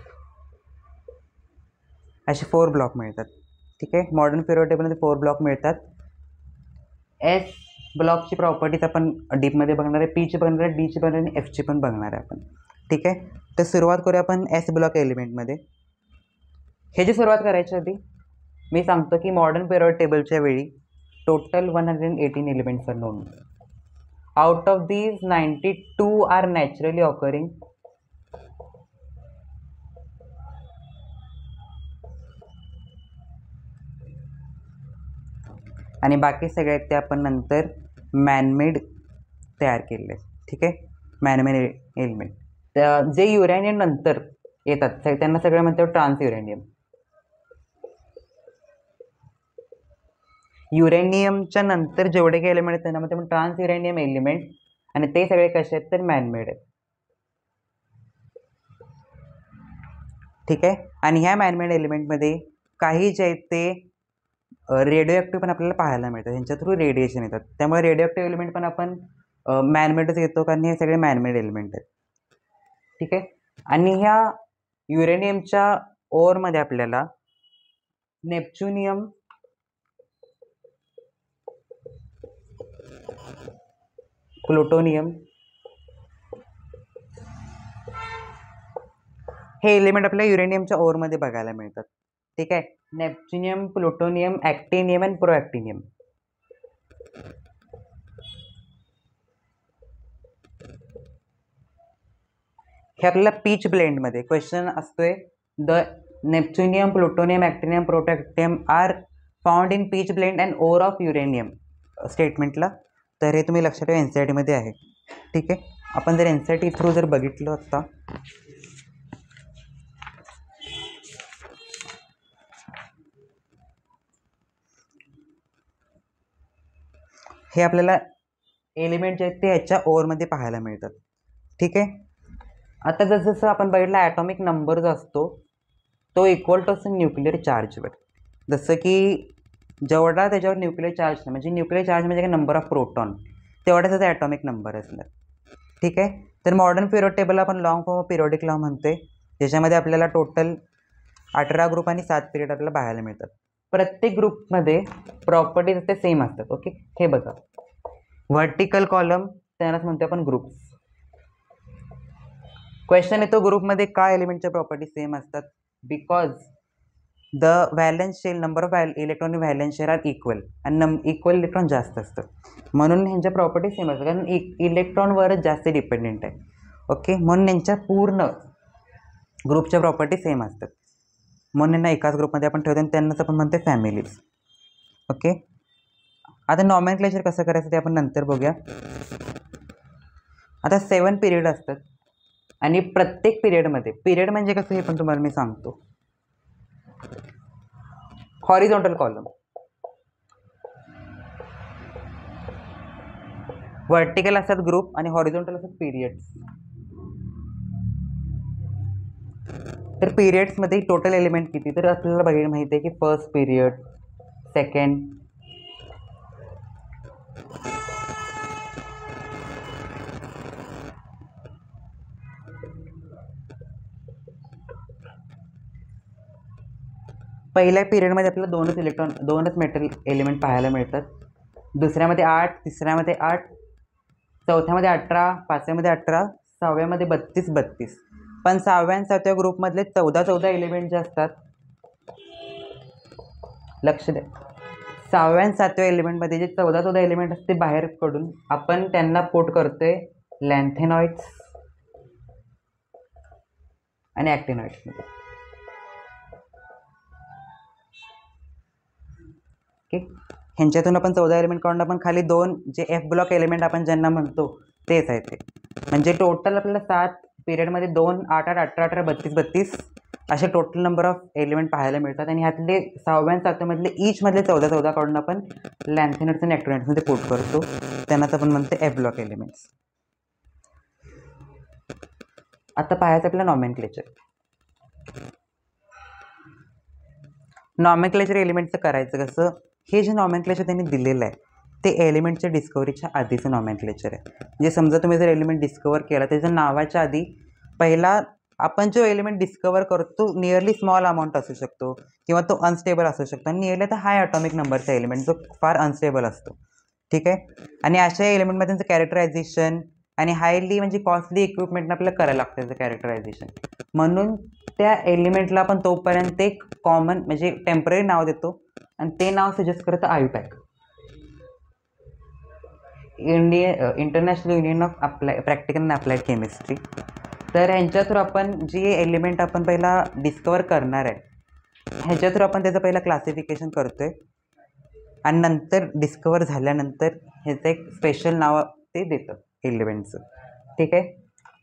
असे 4 ब्लॉक मिळतात. ठीक आहे. मॉडर्न पिरियड टेबलमध्ये 4 ब्लॉक मिळतात. S ब्लॉकची प्रॉपर्टीज आपण डीपमध्ये बघणार आहे, Pची बघणार आहे, Dची बघणार आहे आणि Fची पण बघणार आहे आपण. ठीक आहे. तर सुरुवात करूया आपण S ब्लॉक एलिमेंटमध्ये. ह्याची सुरुवात करायच्या आधी मी सांगतो की मॉडर्न पिरियड टेबलच्या वेळी total 118 elements are known. Out of these 92 are naturally occurring आणि बाकी सगळे आहेत ते आपण नंतर मॅनमेड तयार केलेले आहेत. ठीक आहे. मॅनमेड एलिमेंट जे युरेनियम नंतर येतात त्यांना सगळं म्हणतात ट्रान्स युरेनियम. युरेनियमच्या नंतर जेवढे काही एलिमेंट आहेत त्यांना म्हणतात आपण ट्रान्स युरेनियम एलिमेंट. आणि ते सगळे कसे आहेत तर मॅनमेड आहेत. ठीक आहे. आणि ह्या मॅनमेड एलिमेंटमध्ये काही जे आहेत ते रेडिओ ॲक्टिव्ह पण आपल्याला पाहायला मिळतात. ह्यांच्या थ्रू रेडिएशन येतात. त्यामुळे रेडिओ ॲक्टिव्ह एलिमेंट पण आपण मॅनमेडच घेतो कारण हे सगळे मॅनमेड एलिमेंट आहेत. ठीक आहे. आणि ह्या युरेनियमच्या ओरमध्ये आपल्याला नेपच्युनियम, प्लुटोनियम हे एलिमेंट आपल्याला युरेनियमच्या ओरमध्ये बघायला मिळतात. ठीक आहे. नेपच्युनियम, प्लुटोनियम, ॲक्टिनियम आणि प्रोॲक्टिनियम. हे आपल्याला पीच ब्लेंडमध्ये क्वेश्चन असतोय the neptunium, plutonium, actinium, protactinium are found in pitchblende and ore of uranium स्टेटमेंटला. तर हे तुम्ही लक्षात ठेवा NCERTमध्ये आहे. ठीक आहे. आपण जर NCERT थ्रू जर बघितलं असता हे आपल्याला एलिमेंट जे आहेत ते ह्याच्या ओरमध्ये पाहायला मिळतात. ठीक आहे. आता जसं जसं आपण बघितलं ॲटॉमिक नंबर जो असतो तो इक्वल टू असतो न्यूक्लिअर चार्जवर. जसं की जेवढा त्याच्यावर न्यूक्लिअर चार्ज म्हणजे न्यूक्लिअर चार्ज म्हणजे नंबर ऑफ प्रोटॉन तेवढाच त्याचा ॲटॉमिक नंबर असणार. ठीक आहे. तर मॉडर्न पिरियड टेबल आपण long form of periodic law म्हणतोय ज्याच्यामध्ये आपल्याला टोटल 18 ग्रुप आणि 7 पिरियड आपल्याला पाहायला मिळतात. प्रत्येक ग्रुपमध्ये प्रॉपर्टीज ते सेम असतात. ओके. हे बघा व्हर्टिकल कॉलम त्यालाच म्हणतो आपण ग्रुप्स. क्वेश्चन येतो ग्रुपमध्ये का एलिमेंटच्या प्रॉपर्टी सेम असतात. Because the valence shell number of electron in valence shell are equal आणि इक्वल इलेक्ट्रॉन जास्त असतं म्हणून ह्यांच्या प्रॉपर्टी सेम असतात कारण इलेक्ट्रॉनवरच जास्त डिपेंडेंट आहे. ओके. म्हणून यांच्या पूर्ण ग्रुपच्या प्रॉपर्टी सेम असतात म्हणून यांना एकाच ग्रुपमध्ये आपण ठेवतो आणि त्यांनाच आपण म्हणतो फॅमिलीज. ओके. आता नॉमेनक्लेचर कसं करायचं ते आपण नंतर बघूया. आता 7 पिरियड असतात आणि प्रत्येक पिरियडमध्ये पिरियड म्हणजे कसं हे पण तुम्हाला मी सांगतो. हॉरिझॉन्टल कॉलम, व्हर्टिकल असतात ग्रुप आणि हॉरिझॉन्टल असतात पिरियड्स. तर पिरियड्समध्ये टोटल एलिमेंट किती तर आपल्याला बघायला माहिती आहे की फर्स्ट पिरियड, सेकंड, पहिल्या पिरियडमध्ये आपल्याला दोनच मेटल एलिमेंट पाहायला मिळतात. दुसऱ्यामध्ये 8, तिसऱ्यामध्ये 8, चौथ्यामध्ये 18, पाचव्यामध्ये 18, सहाव्यामध्ये 32. पण 6व्या आणि 7व्या ग्रुपमधले 14 एलिमेंट जे असतात, लक्ष द्या, 6व्या आणि 7व्या एलिमेंटमध्ये जे 14 एलिमेंट असते बाहेर कडून आपण त्यांना पोट करतोय लॅन्थेनॉइड्स आणि ॲक्टिनॉइड्समध्ये. ओके, ह्यांच्यातून आपण 14 एलिमेंट काढून आपण खाली 2 जे एफ ब्लॉक एलिमेंट आपण ज्यांना म्हणतो तेच आहे ते. म्हणजे टोटल आपल्याला 7 पिरियडमध्ये 2, 8, 8, 18, 18, 32 असे टोटल नंबर ऑफ एलिमेंट पाहायला मिळतात. आणि ह्यातले 6व्या आणि 7व्यामधले ईचमधले 14 काढून आपण लॅन्थेनॉइड्स आणि ॲक्टिनॉइड्समध्ये पोट करतो. त्यांनाच आपण म्हणतो एफ ब्लॉक एलिमेंट्स. आता पाहायचं आपलं नॉमेनक्लेचर. नॉमेनक्लेचर एलिमेंटचं करायचं कसं? हे जे नॉमेनक्लेचर त्यांनी दिलेलं आहे ते एलिमेंटच्या डिस्कवरीच्या आधीचं नॉमेनक्लेचर आहे. म्हणजे समजा तुम्ही जर एलिमेंट डिस्कवर केला त्याच्या नावाच्या आधी पहिला आपण जो एलिमेंट डिस्कवर करतो नियरली स्मॉल अमाऊंट असू शकतो किंवा तो अनस्टेबल असू शकतो, आणि नियरली तर हाय ॲटॉमिक नंबरचा एलिमेंट जो फार अनस्टेबल असतो. ठीक आहे, आणि अशा एलिमेंटमध्ये त्यांचं कॅरेक्टरायझेशन आणि हायली म्हणजे कॉस्टली इक्विपमेंट आपल्याला करायला लागतं त्याचं कॅरेक्टरायझेशन. म्हणून त्या एलिमेंटला आपण तोपर्यंत एक कॉमन म्हणजे टेम्पररी नाव देतो आणि ते नाव सजेस्ट करतं IUPAC, international union of practical and applied chemistry. तर ह्यांच्या थ्रू आपण जी एलिमेंट आपण पहिला डिस्कवर करणार आहे ह्याच्या थ्रू आपण त्याचं पहिला क्लासिफिकेशन करतो आहे आणि नंतर डिस्कवर झाल्यानंतर ह्याचं एक स्पेशल नाव ते देतं एलिमेंटचं. ठीक आहे,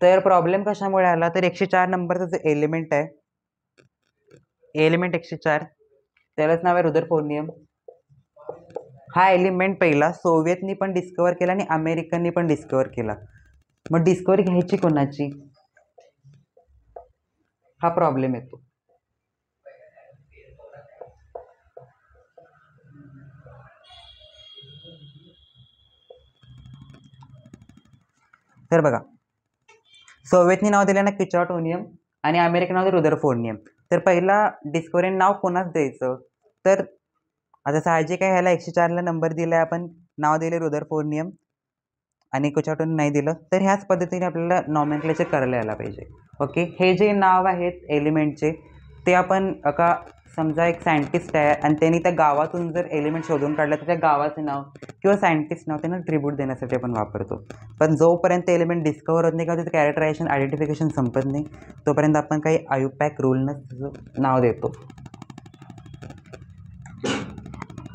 तर प्रॉब्लेम कशामुळे आला तर 104 नंबरचं जे एलिमेंट आहे, एलिमेंट 104, त्यालाच नाव आहे रुदरफोर्डियम. हा एलिमेंट पहिला सोव्हिएतनी पण डिस्कवर केला आणि अमेरिकननी पण डिस्कवर केला. मग डिस्कवरी घ्यायची कोणाची हा प्रॉब्लेम येतो. तर बघा, सोव्हिएतनी नाव दिलं ना किचाटोनियम आणि अमेरिकन नाव दिलं रुदरफोर्डियम. तर पहिला डिस्कवरी नाव कोणाच द्यायचं? तर आता साहजिक आहे, ह्याला 104ला नंबर दिला आहे, आपण नाव दिले रुदरफोर्डियम आणि किचाटोनियम नाही दिलं, तर ह्याच पद्धतीने आपल्याला नॉमेनक्लेचर करायला यायला पाहिजे. ओके, हे जे नाव आहेत एलिमेंटचे ते आपण का समजा एक सायंटिस्ट आहे आणि त्यांनी त्या गावातून जर एलिमेंट शोधून काढलं तर त्या गावाचे नाव किंवा सायंटिस्ट नाव त्यांना ट्रिब्यूट देण्यासाठी आपण वापरतो. पण जोपर्यंत एलिमेंट डिस्कवर होत नाही किंवा त्याचं कॅरेक्टरायझेशन आयडेंटिफिकेशन संपत नाही तोपर्यंत आपण काही आयुपॅक रूलनं त्याचं नाव देतो.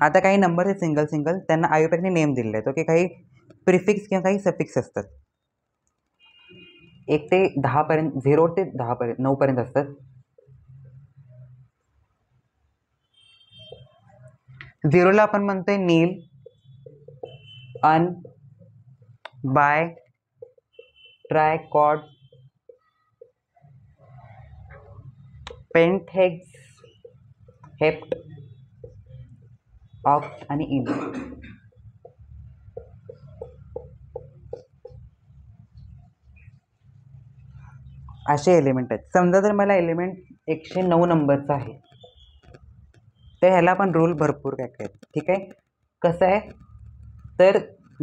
आता काही नंबर आहेत सिंगल त्यांना आयुपॅकने नेम दिलेले आहेत. ओके, काही प्रिफिक्स किंवा काही सफिक्स असतात. 1 ते 10 पर्यंत, 0 ते 10 पर्यंत, 9 पर्यंत असतात. 0ला आपण म्हणतोय nil, un, bi, tri, quad, pent, hex, hept, oct आणि इन. असे एलिमेंट आहेत. समजा जर मला एलिमेंट 109 नंबरचा आहे तर ह्याला पण रूल भरपूर काय काय आहेत. ठीक आहे, कसं आहे तर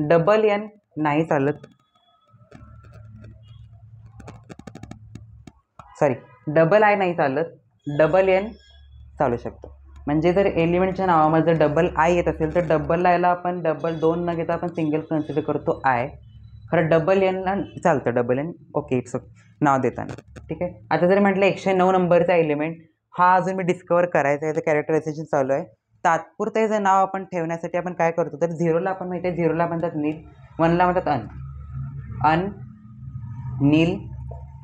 डबल एन नाही चालत, सॉरी डबल आय नाही चालत, डबल एन चालू शकतो. म्हणजे जर एलिमेंटच्या नावामध्ये जर डबल आय येत असेल तर डबल आयला आपण डबल 2 न घेता आपण सिंगल कन्सिडर करतो आय. खरं डबल एनला चालतं, double N okay it's okay नाव देताना. ठीक आहे, आता जर म्हटलं 109 नंबरचा एलिमेंट हा अजून मी डिस्कवर करायचा आहे, याचं कॅरेक्टरायझेशन चालू आहे, तात्पुरतं याचं नाव आपण ठेवण्यासाठी आपण काय करतो तर 0ला आपण माहिती आहे 0ला म्हणतात नील, 1ला म्हणतात अन, नील,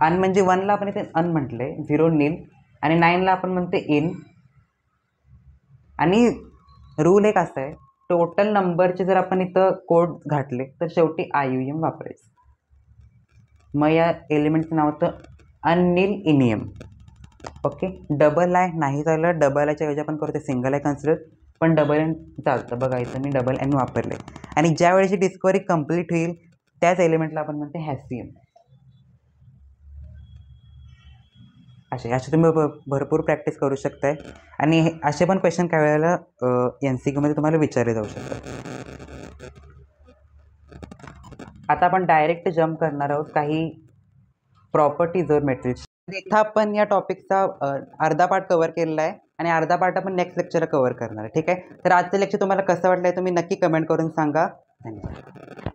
अन म्हणजे 1ला आपण इथे अन म्हटलंय, 0 नील, आणि 9ला आपण म्हणते इन. आणि रूल एक असा आहे, टोटल नंबरचे जर आपण इथं कोड घातले तर शेवटी IUM वापरायचं. मग या एलिमेंटचं नाव होतं अननील इनियम. ओके, डबल आय नाही चाललं, डबल आयच्या ऐवजी आपण करतो सिंगल आय कन्सिडर, पण डबल एन चालतं. बघा इथं मी डबल एन वापरले. आणि ज्या वेळेची डिस्कवरी कंप्लीट होईल त्याच एलिमेंटला आपण म्हणतो हॅसियम. असे असे तुम्ही भरपूर प्रॅक्टिस करू शकताय आणि असे पण क्वेश्चन काही वेळेला MCQ मध्ये तुम्हाला विचारले जाऊ शकतात. आता आपण डायरेक्ट जम्प करणार आहोत काही प्रॉपर्टीजवर मॅट्रिक्स. इथं आपण या टॉपिकचा अर्धा पार्ट कव्हर केलेला आहे आणि अर्धा पार्ट आपण नेक्स्ट लेक्चरला कव्हर करणार आहे. ठीक आहे, तर आजचं लेक्चर तुम्हाला कसं वाटलं तुम्ही नक्की कमेंट करून सांगा. धन्यवाद.